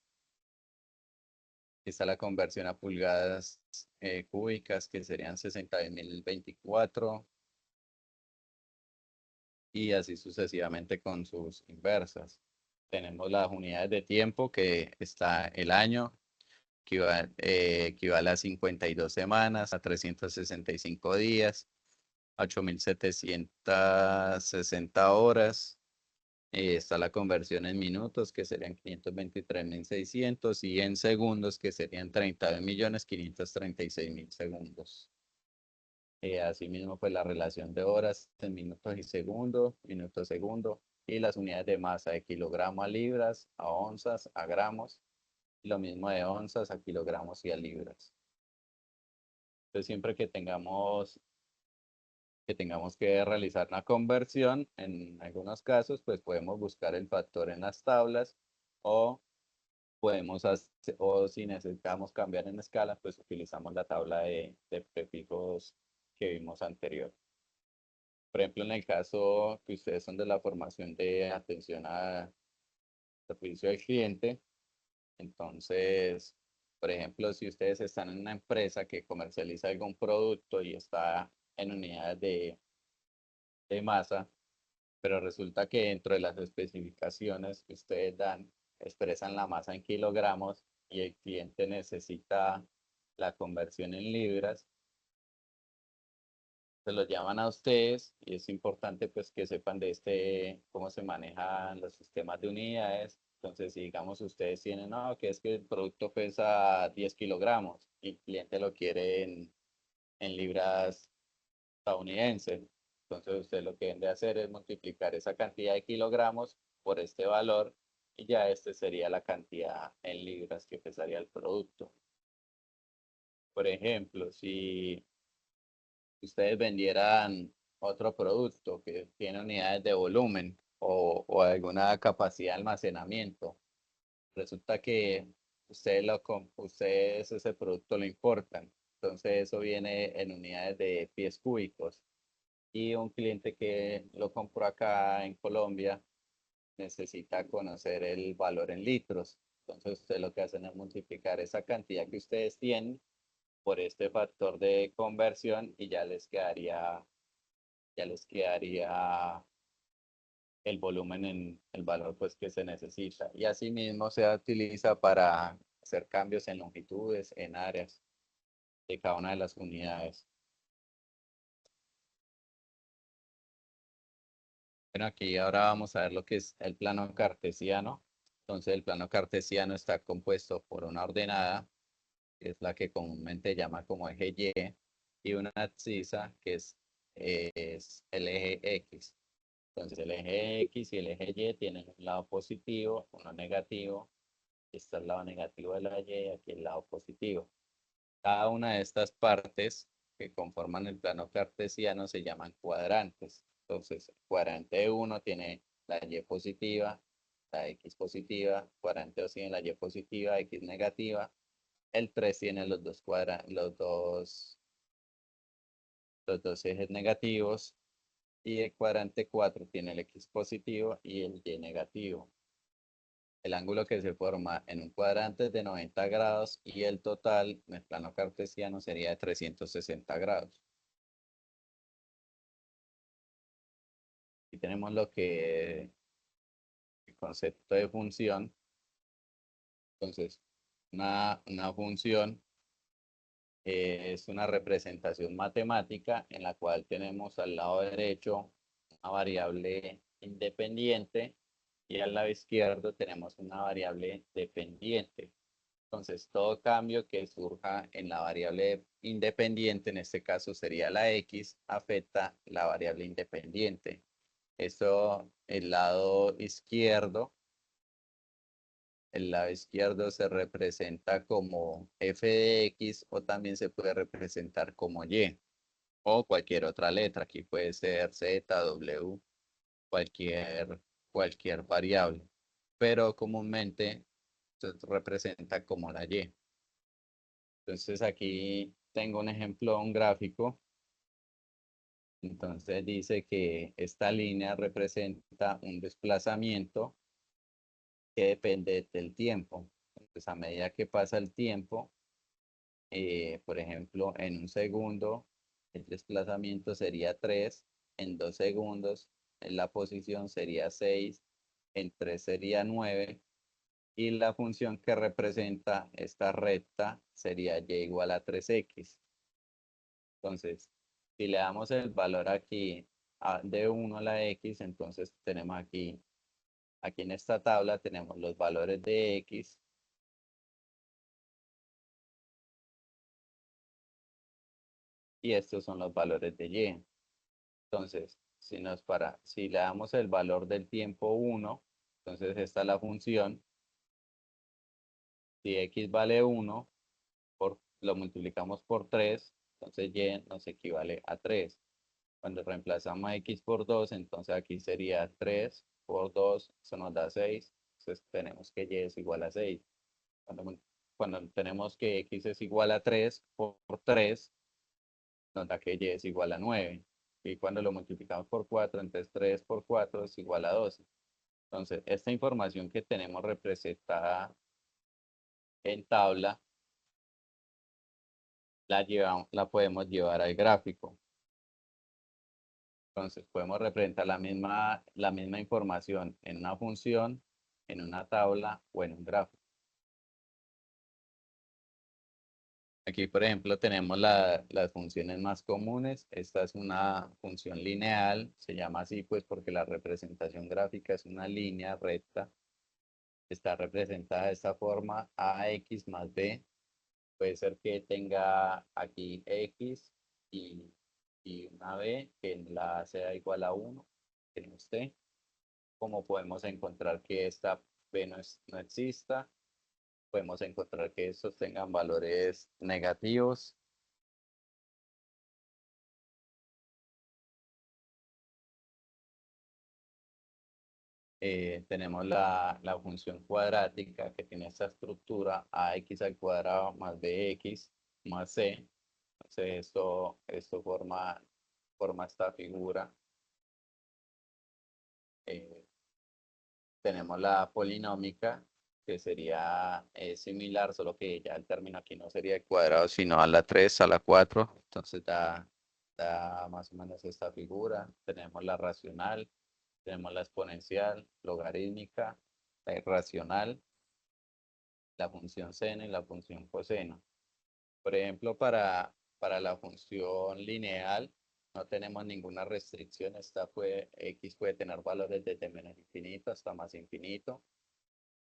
[SPEAKER 1] Está la conversión a pulgadas cúbicas, que serían 60.024. Y así sucesivamente con sus inversas. Tenemos las unidades de tiempo, que está el año, equivale a 52 semanas, a 365 días, a 8.760 horas. Está la conversión en minutos, que serían 523.600, y en segundos, que serían 32.536.000 segundos. Asimismo, pues la relación de horas en minutos y segundos, minuto a segundo, y las unidades de masa de kilogramo a libras, a onzas, a gramos. Lo mismo de onzas a kilogramos y a libras. Entonces, siempre que tengamos que realizar una conversión, en algunos casos, pues podemos buscar el factor en las tablas, o o si necesitamos cambiar en escala, pues utilizamos la tabla de prefijos que vimos anterior. Por ejemplo, en el caso que ustedes son de la formación de atención a servicio al cliente, entonces, por ejemplo, si ustedes están en una empresa que comercializa algún producto y está en unidades de masa, pero resulta que dentro de las especificaciones que ustedes dan, expresan la masa en kilogramos y el cliente necesita la conversión en libras, se los llaman a ustedes y es importante pues que sepan de cómo se manejan los sistemas de unidades. Entonces, si digamos ustedes tienen, no, que es que el producto pesa 10 kilogramos y el cliente lo quiere en libras estadounidenses. Entonces, ustedes lo que deben de hacer es multiplicar esa cantidad de kilogramos por este valor y ya este sería la cantidad en libras que pesaría el producto. Por ejemplo, si ustedes vendieran otro producto que tiene unidades de volumen o alguna capacidad de almacenamiento, resulta que ustedes ese producto lo importan. Entonces eso viene en unidades de pies cúbicos y un cliente que lo compró acá en Colombia necesita conocer el valor en litros. Entonces ustedes lo que hacen es multiplicar esa cantidad que ustedes tienen por este factor de conversión y ya les quedaría el volumen en el valor pues que se necesita. Y asimismo se utiliza para hacer cambios en longitudes, en áreas de cada una de las unidades. Bueno, aquí ahora vamos a ver lo que es el plano cartesiano. Entonces el plano cartesiano está compuesto por una ordenada, que es la que comúnmente llama como eje y una abscisa, que es el eje X. Entonces el eje X y el eje Y tienen un lado positivo, uno negativo. Este es el lado negativo de la Y y aquí el lado positivo. Cada una de estas partes que conforman el plano cartesiano se llaman cuadrantes. Entonces, el cuadrante 1 tiene la Y positiva, la X positiva, cuadrante 2 tiene la Y positiva, X negativa. El 3 tiene los dos ejes negativos y el cuadrante 4 tiene el X positivo y el Y negativo. El ángulo que se forma en un cuadrante es de 90 grados y el total en el plano cartesiano sería de 360 grados. Aquí tenemos el concepto de función. Entonces, una función es una representación matemática en la cual tenemos al lado derecho una variable independiente y al lado izquierdo tenemos una variable dependiente. Entonces, todo cambio que surja en la variable independiente, en este caso sería la X, afecta la variable independiente. Esto, el lado izquierdo se representa como f de X o también se puede representar como Y o cualquier otra letra. Aquí puede ser Z, W, cualquier variable, pero comúnmente se representa como la Y. Entonces aquí tengo un ejemplo, un gráfico. Entonces dice que esta línea representa un desplazamiento que depende del tiempo. Entonces a medida que pasa el tiempo, por ejemplo, en un segundo el desplazamiento sería 3, en 2 segundos la posición sería 6, en 3 sería 9 y la función que representa esta recta sería y igual a 3x. Entonces, si le damos el valor aquí de 1 a la x, entonces tenemos aquí en esta tabla tenemos los valores de x y estos son los valores de y. Entonces, si le damos el valor del tiempo 1, entonces esta es la función. Si x vale 1, lo multiplicamos por 3, entonces y nos equivale a 3. Cuando reemplazamos a x por 2, entonces aquí sería 3 por 2, eso nos da 6. Entonces tenemos que y es igual a 6. Cuando tenemos que x es igual a 3 por 3, nos da que y es igual a 9. Y cuando lo multiplicamos por 4, entonces 3 por 4 es igual a 12. Entonces, esta información que tenemos representada en tabla, la podemos llevar al gráfico. Entonces, podemos representar la misma información en una función, en una tabla o en un gráfico. Aquí, por ejemplo, tenemos las funciones más comunes. Esta es una función lineal, se llama así pues porque la representación gráfica es una línea recta. Está representada de esta forma, ax más b. Puede ser que tenga aquí x y una b, que en la A sea igual a 1, que no esté. Como podemos encontrar que esta b no exista, podemos encontrar que estos tengan valores negativos. Tenemos la función cuadrática que tiene esta estructura ax al cuadrado más bx más c. Entonces esto forma esta figura. Tenemos la polinómica, que sería similar, solo que ya el término aquí no sería el cuadrado, sino a la 3, a la 4. Entonces da más o menos esta figura. Tenemos la racional, tenemos la exponencial, logarítmica, la irracional, la función seno y la función coseno. Por ejemplo, para la función lineal no tenemos ninguna restricción. X puede tener valores desde menos infinito hasta más infinito.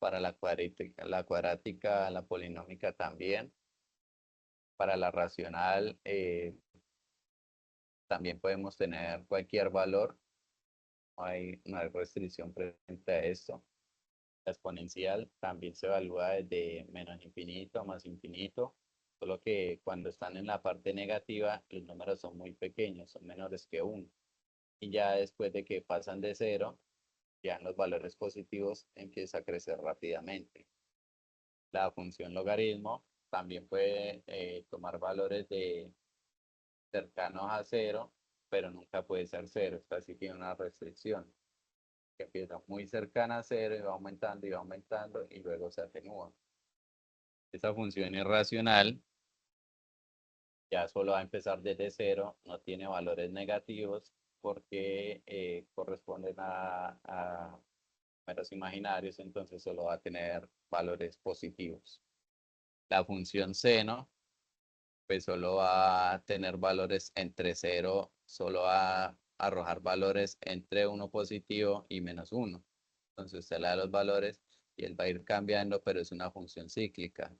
[SPEAKER 1] Para la cuadrática, la polinómica también. Para la racional también podemos tener cualquier valor. No hay restricción frente a esto. La exponencial también se evalúa desde menos infinito a más infinito, solo que cuando están en la parte negativa, los números son muy pequeños, son menores que 1. Y ya después de que pasan de 0, ya en los valores positivos empieza a crecer rápidamente. La función logaritmo también puede tomar valores de cercanos a 0, pero nunca puede ser 0. Esta sí tiene una restricción, que empieza muy cercana a 0 y va aumentando y luego se atenúa. Esta función irracional ya solo va a empezar desde 0, no tiene valores negativos porque corresponden a números imaginarios, entonces solo va a tener valores positivos. La función seno, pues solo va a tener valores entre 0, solo va a arrojar valores entre 1 positivo y menos 1. Entonces usted le da los valores y él va a ir cambiando, pero es una función cíclica.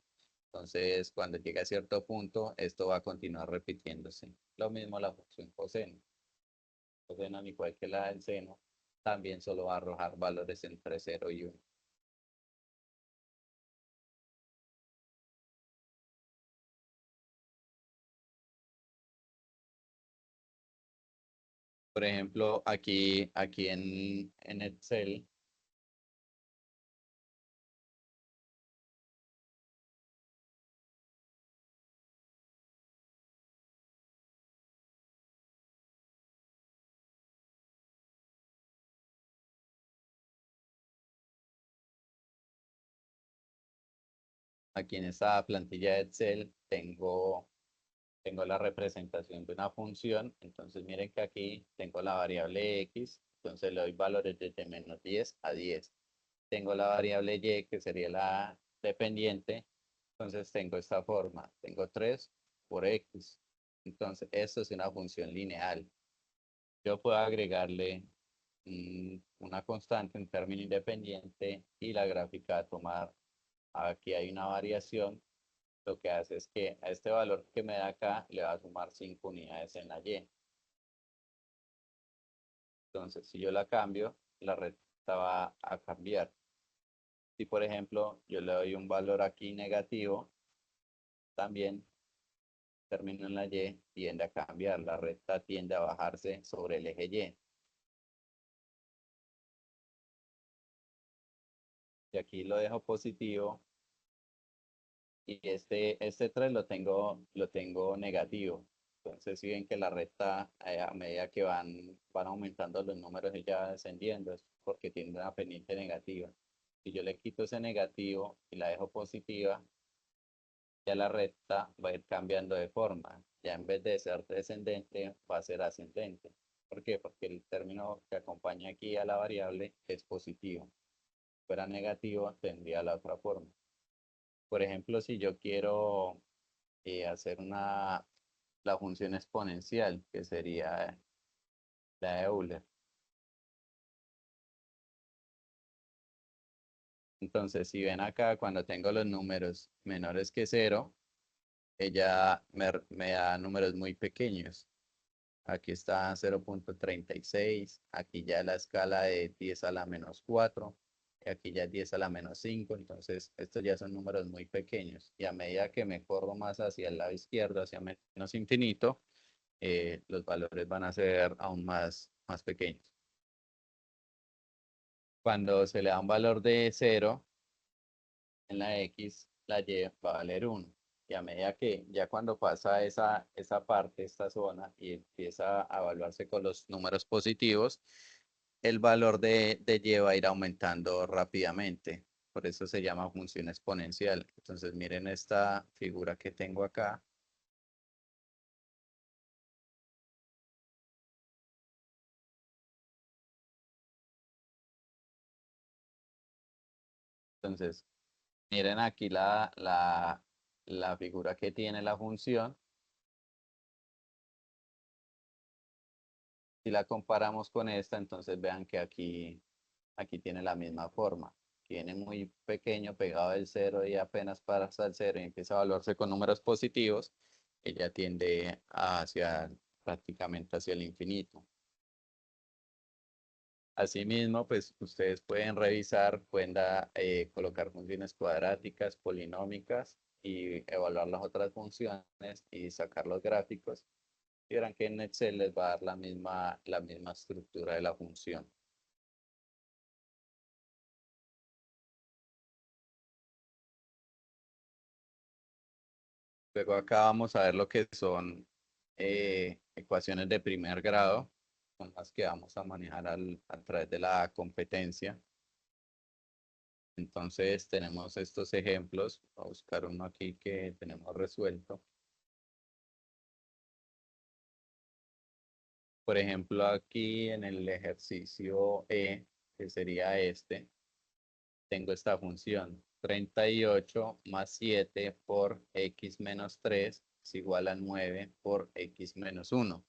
[SPEAKER 1] Entonces, cuando llegue a cierto punto, esto va a continuar repitiéndose. Lo mismo la función coseno. Coseno, al igual que la del seno, también solo va a arrojar valores entre 0 y 1. Por ejemplo, aquí en Excel, aquí en esta plantilla de Excel tengo la representación de una función. Entonces miren que aquí tengo la variable x, entonces le doy valores desde menos 10 a 10. Tengo la variable y, que sería la dependiente, entonces tengo esta forma, tengo 3 por x. Entonces esto es una función lineal. Yo puedo agregarle una constante, un término independiente, y la gráfica a tomar. Aquí hay una variación. Lo que hace es que a este valor que me da acá le va a sumar 5 unidades en la y. Entonces, si yo la cambio, la recta va a cambiar. Si, por ejemplo, yo le doy un valor aquí negativo, también término en la y tiende a cambiar. La recta tiende a bajarse sobre el eje y. Y aquí lo dejo positivo. Y este 3 lo tengo negativo. Entonces, si ven que la recta, a medida que van aumentando los números y ya descendiendo, es porque tiene una pendiente negativa. Si yo le quito ese negativo y la dejo positiva, ya la recta va a ir cambiando de forma. Ya en vez de ser descendente, va a ser ascendente. ¿Por qué? Porque el término que acompaña aquí a la variable es positivo. Si fuera negativo, tendría la otra forma. Por ejemplo, si yo quiero y hacer la función exponencial, que sería la de Euler. Entonces, si ven acá, cuando tengo los números menores que 0, ella me da números muy pequeños. Aquí está 0.36, aquí ya la escala de 10 a la menos 4, y aquí ya 10 a la menos 5, entonces estos ya son números muy pequeños. Y a medida que me corro más hacia el lado izquierdo, hacia menos infinito, los valores van a ser aún más pequeños. Cuando se le da un valor de 0 en la X, la Y va a valer 1. Y a medida que ya cuando pasa esa parte, esta zona, y empieza a evaluarse con los números positivos, el valor de Y va a ir aumentando rápidamente. Por eso se llama función exponencial. Entonces miren esta figura que tengo acá. Entonces, miren aquí la figura que tiene la función. Si la comparamos con esta, entonces vean que aquí tiene la misma forma. Tiene muy pequeño, pegado del 0 y apenas pasa el 0 y empieza a evaluarse con números positivos, ella tiende prácticamente hacia el infinito. Asimismo, pues ustedes pueden revisar, pueden colocar funciones cuadráticas, polinómicas y evaluar las otras funciones y sacar los gráficos. Y verán que en Excel les va a dar la misma estructura de la función. Luego acá vamos a ver lo que son ecuaciones de primer grado, con las que vamos a manejar a través de la competencia. Entonces tenemos estos ejemplos. Voy a buscar uno aquí que tenemos resuelto. Por ejemplo, aquí en el ejercicio E, que sería este, tengo esta función. 38 más 7 por x menos 3 es igual a 9 por x menos 1.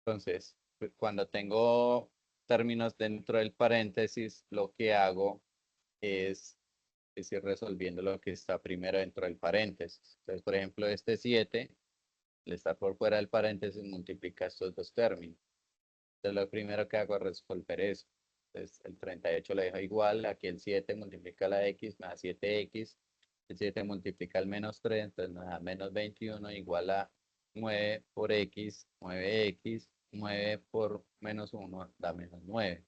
[SPEAKER 1] Entonces, cuando tengo términos dentro del paréntesis, lo que hago es ir resolviendo lo que está primero dentro del paréntesis. Entonces, por ejemplo, este 7, al estar por fuera del paréntesis, multiplica estos dos términos. Entonces, lo primero que hago es resolver eso. Entonces, el 38 lo dejo igual. Aquí el 7 multiplica la x, me da 7x. El 7 multiplica el menos 3, entonces me da menos 21 igual a 9 por x, 9x, 9 por menos 1 da menos 9.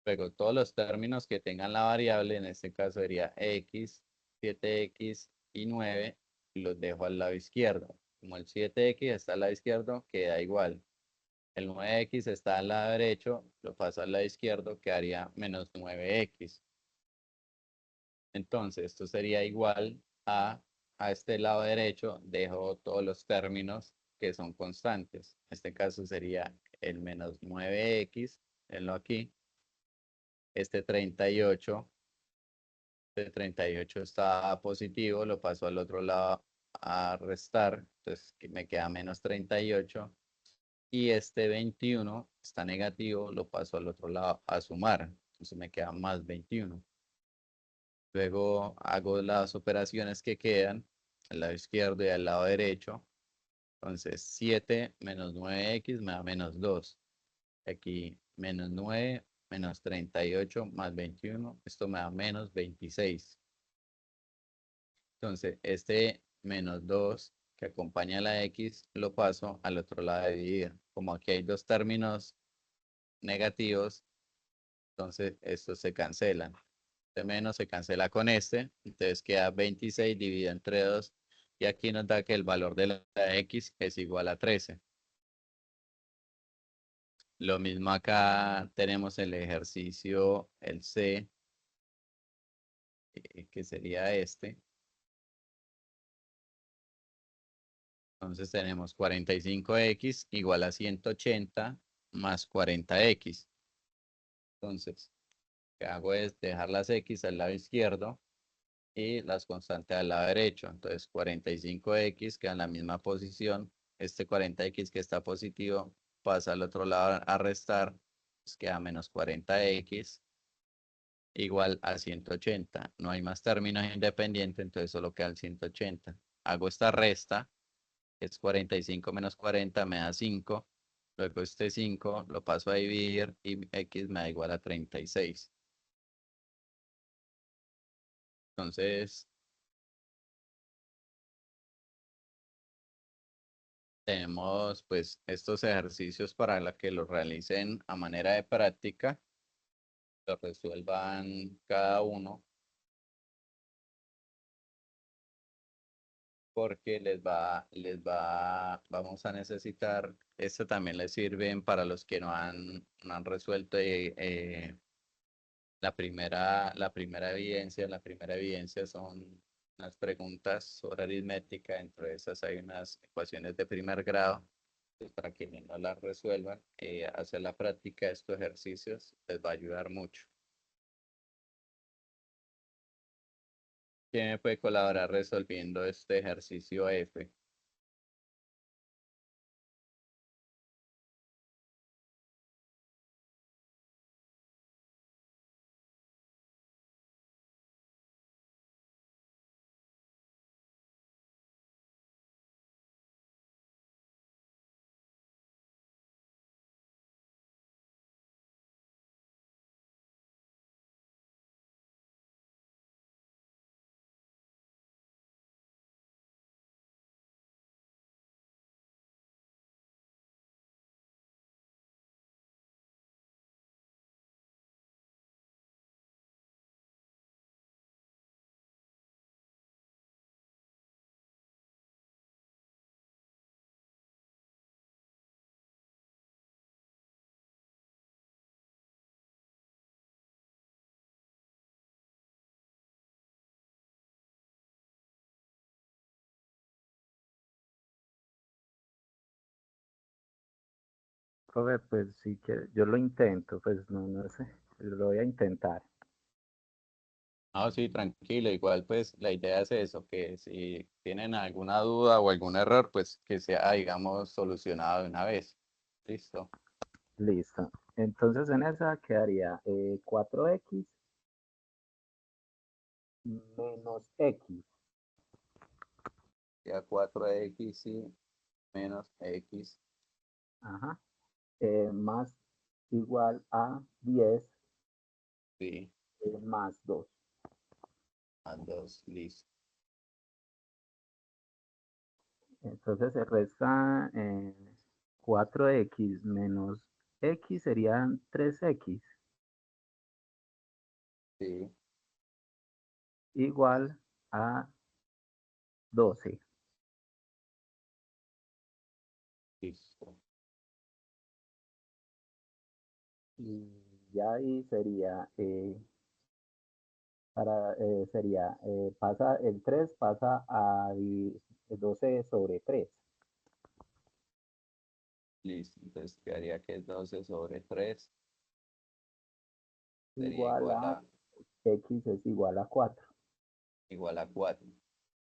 [SPEAKER 1] Luego, todos los términos que tengan la variable, en este caso sería x, 7x y 9, los dejo al lado izquierdo. Como el 7x está al lado izquierdo, queda igual. El 9x está al lado derecho, lo paso al lado izquierdo, quedaría menos 9x. Entonces, esto sería igual a este lado derecho, dejo todos los términos que son constantes. En este caso sería el menos 9x, tenlo aquí. Este 38 está positivo, lo paso al otro lado a restar, entonces me queda menos 38. Y este 21 está negativo, lo paso al otro lado a sumar, entonces me queda más 21. Luego hago las operaciones que quedan al lado izquierdo y al lado derecho. Entonces 7 menos 9x me da menos 2. Aquí menos 9 menos 38 más 21. Esto me da menos 26. Entonces este menos 2 que acompaña a la x lo paso al otro lado de dividir. Como aquí hay dos términos negativos, entonces estos se cancelan. Este menos se cancela con este, entonces queda 26 dividido entre 2 y aquí nos da que el valor de la x es igual a 13. Lo mismo acá tenemos el ejercicio, el C, que sería este. Entonces tenemos 45x igual a 180 más 40x. Entonces, lo que hago es dejar las x al lado izquierdo y las constantes al lado derecho. Entonces 45x queda en la misma posición. Este 40x que está positivo pasa al otro lado a restar, pues queda menos 40x igual a 180. No hay más términos independientes, entonces solo queda el 180. Hago esta resta, que es 45 menos 40, me da 5. Luego este 5 lo paso a dividir y x me da igual a 36. Entonces, tenemos pues estos ejercicios para que los realicen a manera de práctica, lo resuelvan cada uno, porque vamos a necesitar, esto también les sirven para los que no han resuelto la primera evidencia. La primera evidencia son unas preguntas sobre aritmética, dentro de esas hay unas ecuaciones de primer grado. Pues para quienes no las resuelvan, hacer la práctica de estos ejercicios les va a ayudar mucho. ¿Quién me puede colaborar resolviendo este ejercicio F?
[SPEAKER 6] Profe, pues sí que yo lo intento, pues no sé, lo voy a intentar.
[SPEAKER 1] No, sí, tranquilo. Igual, pues la idea es eso, que si tienen alguna duda o algún error, pues que sea, digamos, solucionado de una vez. Listo.
[SPEAKER 6] Listo. Entonces en esa quedaría 4x menos x,
[SPEAKER 1] Ya 4x y menos x,
[SPEAKER 6] ajá, más igual a 10
[SPEAKER 1] sí,
[SPEAKER 6] más 2.
[SPEAKER 1] más 2, listo.
[SPEAKER 6] Entonces se resta 4x menos x serían 3x
[SPEAKER 1] Sí,
[SPEAKER 6] igual a 12.
[SPEAKER 1] listo.
[SPEAKER 6] Y ya ahí sería, pasa el 3 pasa a 12 sobre 3.
[SPEAKER 1] Listo. Entonces quedaría que 12 sobre 3 sería
[SPEAKER 6] Igual
[SPEAKER 1] igual
[SPEAKER 6] a
[SPEAKER 1] a,
[SPEAKER 6] x es igual a 4.
[SPEAKER 1] igual a 4.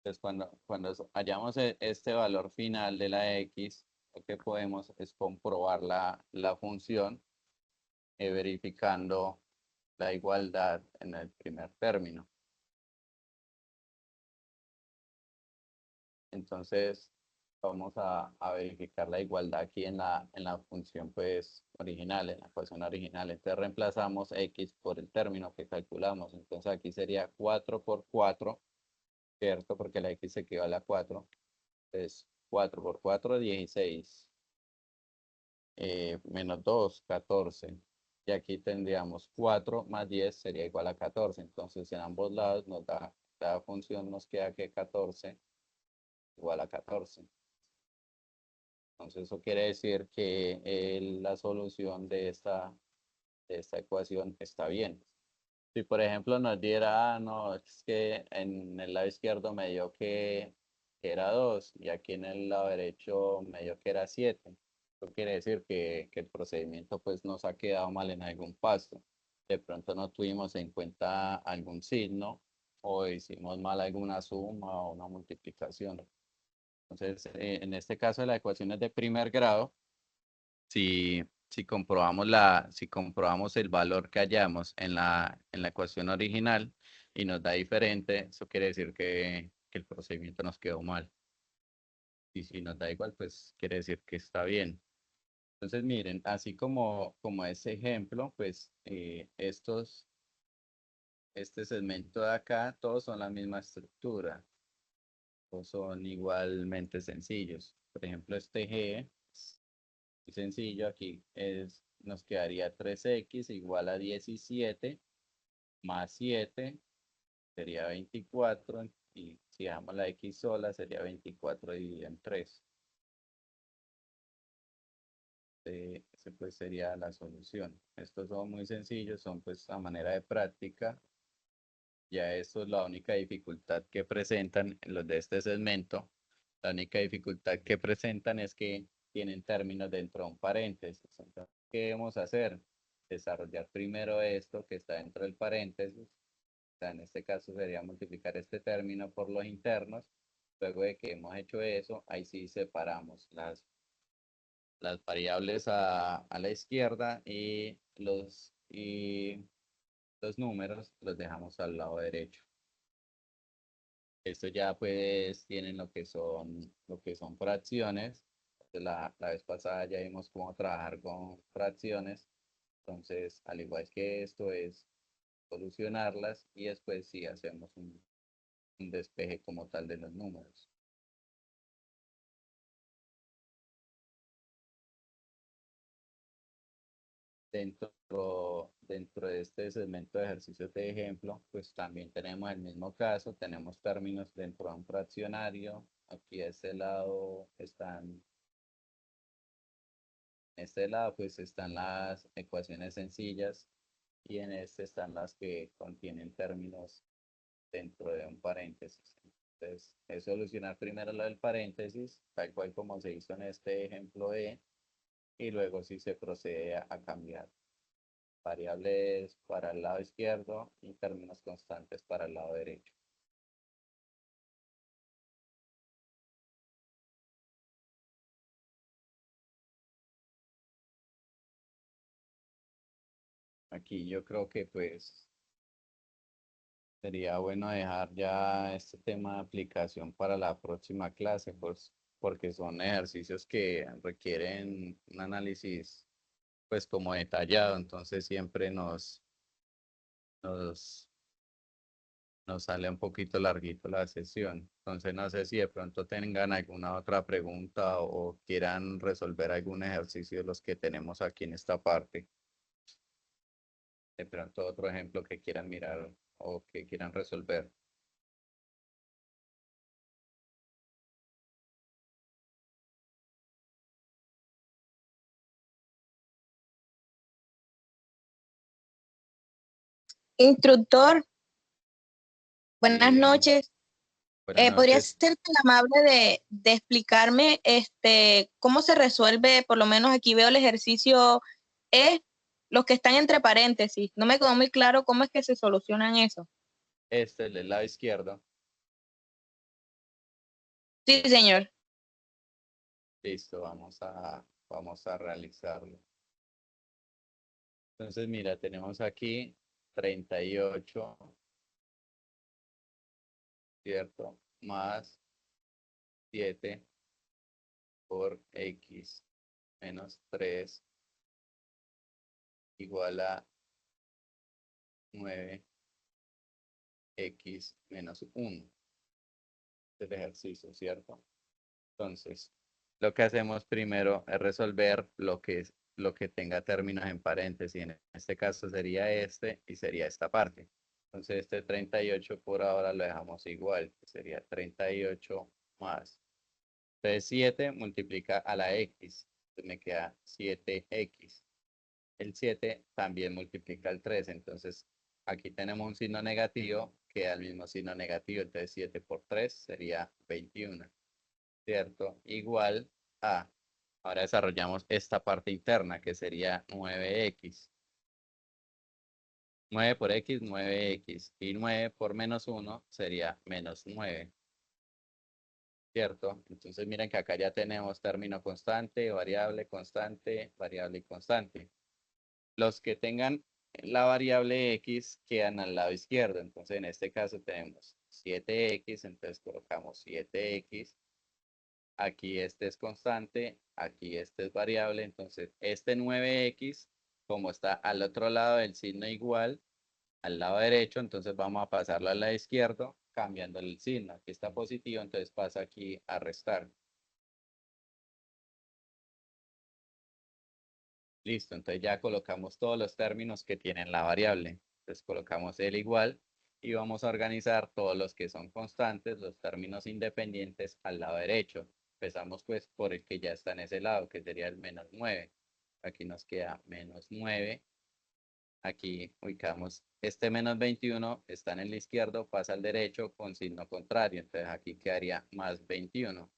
[SPEAKER 1] Entonces cuando hallamos este valor final de la x, lo que podemos es comprobar la función, verificando la igualdad en el primer término. Entonces, vamos a verificar la igualdad aquí en la función pues original, en la ecuación original. Entonces reemplazamos x por el término que calculamos. Entonces aquí sería 4 por 4, ¿cierto? Porque la x equivale a 4. Entonces 4 por 4, 16. Menos 2, 14. Y aquí tendríamos 4 más 10 sería igual a 14. Entonces en ambos lados la función nos queda que 14 igual a 14. Entonces eso quiere decir que la solución de esta ecuación está bien. Si por ejemplo nos diera, no, es que en el lado izquierdo me dio que era 2 y aquí en el lado derecho me dio que era 7. Eso quiere decir que el procedimiento pues nos ha quedado mal en algún paso. De pronto no tuvimos en cuenta algún signo o hicimos mal alguna suma o una multiplicación. Entonces, en este caso de las ecuaciones de primer grado, si comprobamos el valor que hallamos en la ecuación original y nos da diferente, eso quiere decir que el procedimiento nos quedó mal. Y si nos da igual, pues quiere decir que está bien. Entonces, miren, así como ese ejemplo, pues este segmento de acá, todos son la misma estructura, todos son igualmente sencillos. Por ejemplo, este G es muy sencillo, aquí nos quedaría 3x igual a 17 más 7 sería 24 y si dejamos la x sola sería 24 dividido en 3. Ese pues sería la solución. Estos son muy sencillos, son pues a manera de práctica. Ya esto es la única dificultad que presentan los de este segmento. La única dificultad que presentan es que tienen términos dentro de un paréntesis. Entonces, ¿qué debemos hacer? Desarrollar primero esto que está dentro del paréntesis. O sea, en este caso sería multiplicar este término por los internos. Luego de que hemos hecho eso, ahí sí separamos las variables a la izquierda y los números los dejamos al lado derecho. Esto ya pues tienen lo que son fracciones. La vez pasada ya vimos cómo trabajar con fracciones. Entonces, al igual que esto es solucionarlas y después sí hacemos un despeje como tal de los números. Dentro de este segmento de ejercicios de ejemplo, pues también tenemos el mismo caso, tenemos términos dentro de un fraccionario. Aquí a este lado pues están las ecuaciones sencillas y en este están las que contienen términos dentro de un paréntesis. Entonces, es solucionar primero lo del paréntesis, tal cual como se hizo en este ejemplo E, y luego sí se procede a cambiar variables para el lado izquierdo y términos constantes para el lado derecho. Aquí yo creo que pues sería bueno dejar ya este tema de aplicación para la próxima clase, pues, porque son ejercicios que requieren un análisis pues como detallado, entonces siempre nos, nos sale un poquito larguito la sesión. Entonces no sé si de pronto tengan alguna otra pregunta o quieran resolver algún ejercicio de los que tenemos aquí en esta parte. De pronto otro ejemplo que quieran mirar o que quieran resolver.
[SPEAKER 10] Instructor, buenas
[SPEAKER 1] Sí,
[SPEAKER 10] noches.
[SPEAKER 1] buenas
[SPEAKER 10] ¿Podría
[SPEAKER 1] noches.
[SPEAKER 10] ser tan amable de explicarme cómo se resuelve? Por lo menos aquí veo el ejercicio E, los que están entre paréntesis. No me quedó muy claro cómo es que se solucionan eso.
[SPEAKER 1] Este es el lado izquierdo.
[SPEAKER 10] Sí, señor.
[SPEAKER 1] Listo, vamos a realizarlo. Entonces, mira, tenemos aquí 38, ¿cierto? Más 7 por x menos 3 igual a 9x menos 1. Este es el ejercicio, ¿cierto? Entonces, lo que hacemos primero es resolver lo que tenga términos en paréntesis. En este caso sería este y sería esta parte. Entonces, este 38 por ahora lo dejamos igual, que sería 38 más. Entonces, 7 multiplica a la x. Entonces, me queda 7x. El 7 también multiplica al 3. Entonces, aquí tenemos un signo negativo que da el mismo signo negativo. Entonces, 7 por 3 sería 21. ¿Cierto? Igual a, ahora desarrollamos esta parte interna que sería 9x. 9 por x, 9x. Y 9 por menos 1 sería menos 9. ¿Cierto? Entonces miren que acá ya tenemos término constante, variable y constante. Los que tengan la variable x quedan al lado izquierdo. Entonces en este caso tenemos 7x, entonces colocamos 7x. Aquí este es constante, aquí este es variable. Entonces este 9x, como está al otro lado del signo igual, al lado derecho, entonces vamos a pasarlo al lado izquierdo, cambiando el signo. Aquí está positivo, entonces pasa aquí a restar. Listo, entonces ya colocamos todos los términos que tienen la variable. Entonces colocamos el igual y vamos a organizar todos los que son constantes, los términos independientes al lado derecho. Empezamos pues por el que ya está en ese lado, que sería el menos 9. Aquí nos queda menos 9. Aquí ubicamos este menos 21, está en el izquierdo, pasa al derecho con signo contrario. Entonces aquí quedaría más 21.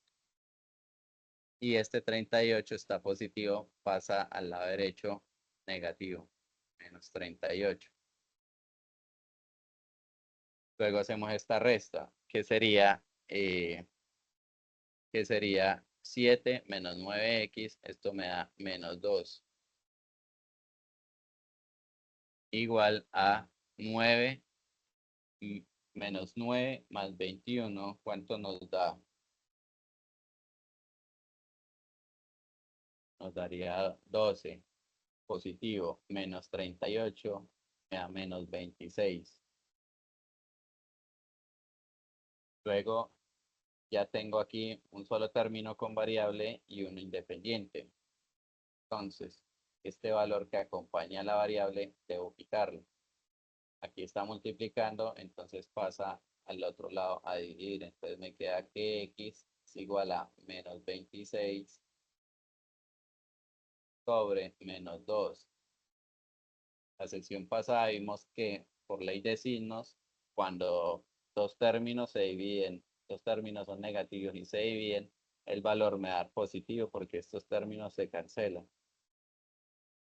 [SPEAKER 1] Y este 38 está positivo, pasa al lado derecho negativo, menos 38. Luego hacemos esta resta, que sería 7 menos 9x, esto me da menos 2. Igual a 9 menos 9 más 21, ¿cuánto nos da? Nos daría 12. Positivo, menos 38, me da menos 26. Luego ya tengo aquí un solo término con variable y uno independiente. Entonces, este valor que acompaña a la variable, debo quitarlo. Aquí está multiplicando, entonces pasa al otro lado a dividir. Entonces me queda que x es igual a menos 26 sobre menos 2. La sección pasada vimos que por ley de signos, cuando dos términos se dividen, dos términos son negativos y se dividen, el valor me da positivo porque estos términos se cancelan.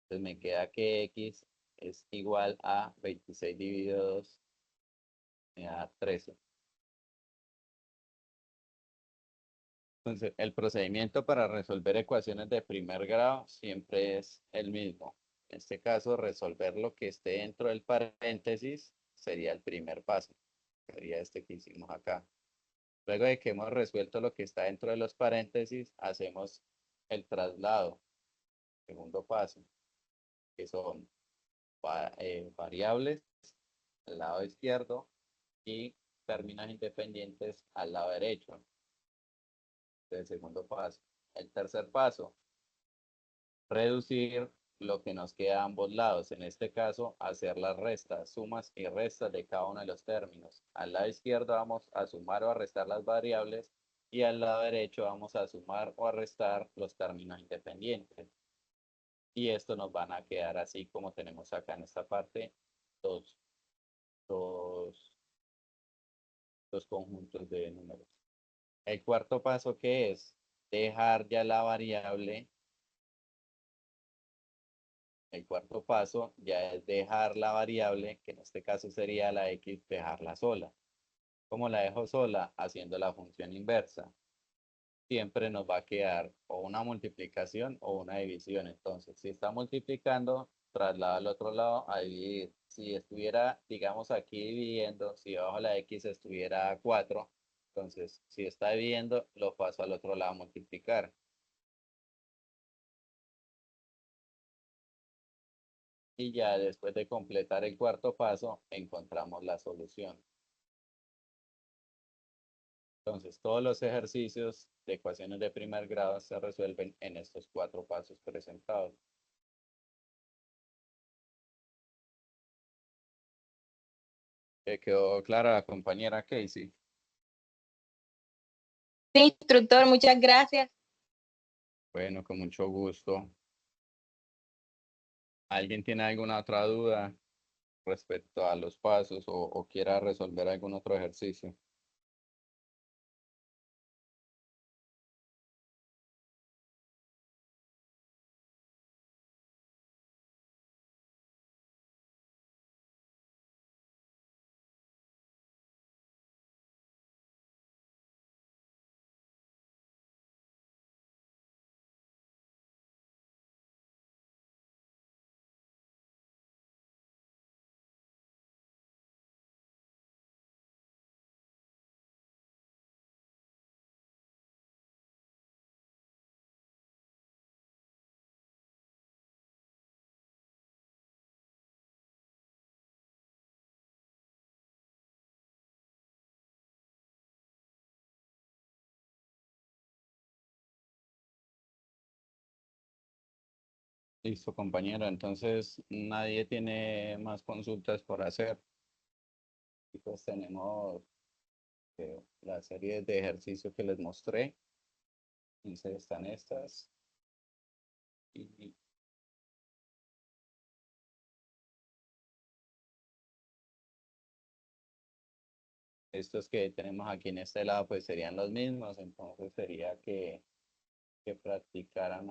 [SPEAKER 1] Entonces me queda que x es igual a 26 dividido 2, me da 13. Entonces el procedimiento para resolver ecuaciones de primer grado siempre es el mismo. En este caso, resolver lo que esté dentro del paréntesis sería el primer paso. Sería este que hicimos acá. Luego de que hemos resuelto lo que está dentro de los paréntesis, hacemos el traslado. Segundo paso, que son variables al lado izquierdo y términos independientes al lado derecho. El segundo paso. El tercer paso, reducir lo que nos queda a ambos lados. En este caso, hacer las restas, sumas y restas de cada uno de los términos. Al lado izquierdo vamos a sumar o a restar las variables y al lado derecho vamos a sumar o a restar los términos independientes. Y esto nos van a quedar así como tenemos acá en esta parte, dos, dos, dos conjuntos de números. El cuarto paso, que es dejar ya la variable. El cuarto paso ya es dejar la variable, que en este caso sería la x, dejarla sola. ¿Cómo la dejo sola? Haciendo la función inversa. Siempre nos va a quedar o una multiplicación o una división. Entonces, si está multiplicando, traslada al otro lado a dividir. Si estuviera, digamos, aquí dividiendo, si abajo la x estuviera 4, entonces, si está dividiendo, lo paso al otro lado a multiplicar. Y ya después de completar el cuarto paso, encontramos la solución. Entonces, todos los ejercicios de ecuaciones de primer grado se resuelven en estos 4 pasos presentados. ¿Quedó clara la compañera Casey?
[SPEAKER 10] Sí, instructor, muchas gracias.
[SPEAKER 1] Bueno, con mucho gusto. ¿Alguien tiene alguna otra duda respecto a los pasos o quiera resolver algún otro ejercicio? Listo, compañero. Entonces, nadie tiene más consultas por hacer. Y pues tenemos la serie de ejercicios que les mostré. Entonces, están estas. Y estos que tenemos aquí en este lado, pues serían los mismos. Entonces, sería que practicaran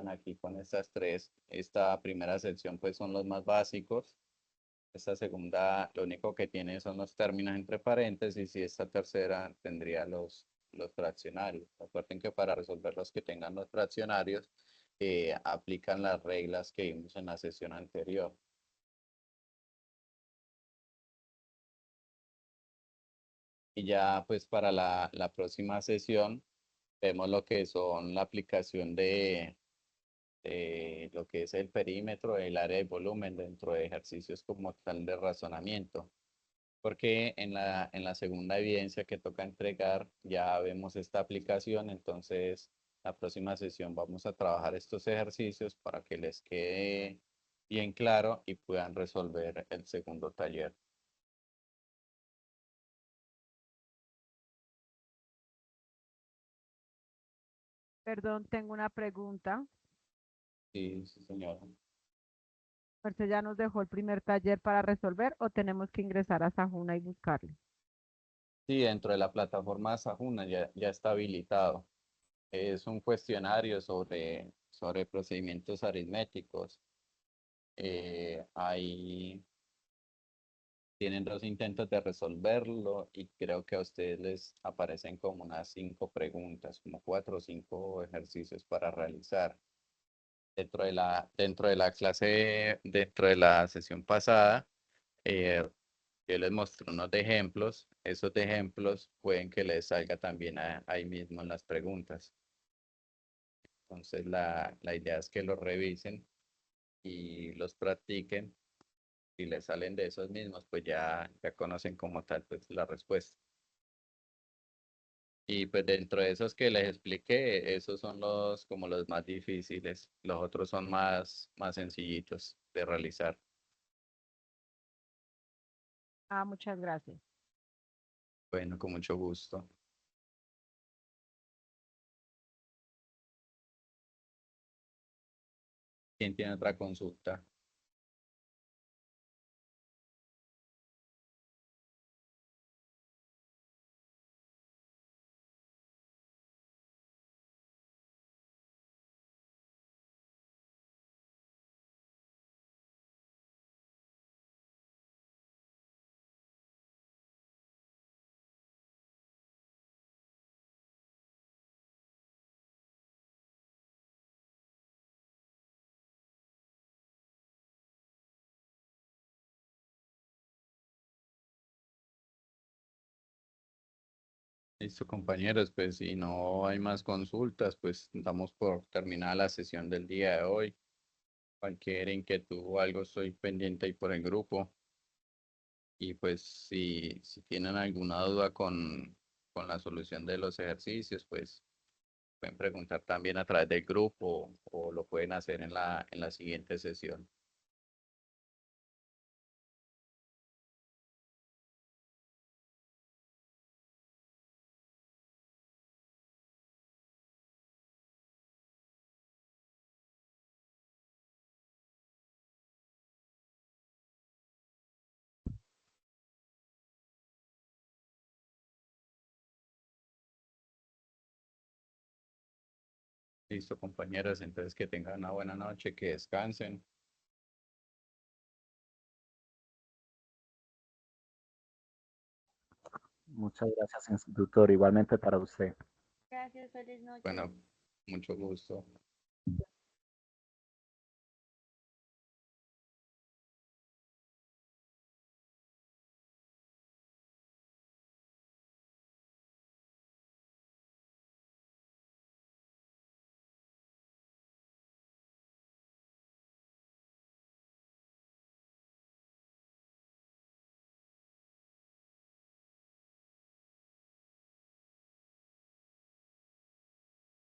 [SPEAKER 1] aquí con estas tres. Esta primera sección, pues son los más básicos. Esta segunda, lo único que tiene son los términos entre paréntesis y esta tercera tendría los fraccionarios. Recuerden que para resolver los que tengan los fraccionarios, aplican las reglas que vimos en la sesión anterior. Y ya pues para la próxima sesión vemos lo que son la aplicación de lo que es el perímetro, el área de volumen dentro de ejercicios como tal de razonamiento. Porque en la segunda evidencia que toca entregar ya vemos esta aplicación, entonces la próxima sesión vamos a trabajar estos ejercicios para que les quede bien claro y puedan resolver el segundo taller.
[SPEAKER 8] Perdón, tengo una pregunta.
[SPEAKER 1] Sí, sí, señor.
[SPEAKER 8] ¿Usted ya nos dejó el primer taller para resolver o tenemos que ingresar a Sajuna y buscarlo?
[SPEAKER 1] Sí, dentro de la plataforma Sajuna ya está habilitado. Es un cuestionario sobre procedimientos aritméticos. Ahí tienen 2 intentos de resolverlo y creo que a ustedes les aparecen como unas 5 preguntas, como 4 o 5 ejercicios para realizar. Dentro de la sesión pasada, eh, yo les mostré unos ejemplos. Esos ejemplos pueden que les salga también ahí mismo en las preguntas. Entonces la idea es que los revisen y los practiquen. Si les salen de esos mismos, pues ya conocen como tal pues, la respuesta. Y pues dentro de esos que les expliqué, esos son como los más difíciles. Los otros son más sencillitos de realizar.
[SPEAKER 8] Ah, muchas gracias.
[SPEAKER 1] Bueno, con mucho gusto. ¿Quién tiene otra consulta? Listo, compañeros, pues si no hay más consultas, pues damos por terminada la sesión del día de hoy. Cualquier inquietud o algo, estoy pendiente ahí por el grupo. Y pues si tienen alguna duda con la solución de los ejercicios, pues pueden preguntar también a través del grupo o lo pueden hacer en la siguiente sesión. Listo, compañeros, entonces que tengan una buena noche, que descansen.
[SPEAKER 6] Muchas gracias, instructor. Igualmente para usted.
[SPEAKER 3] Gracias, feliz noche.
[SPEAKER 1] Bueno, mucho gusto.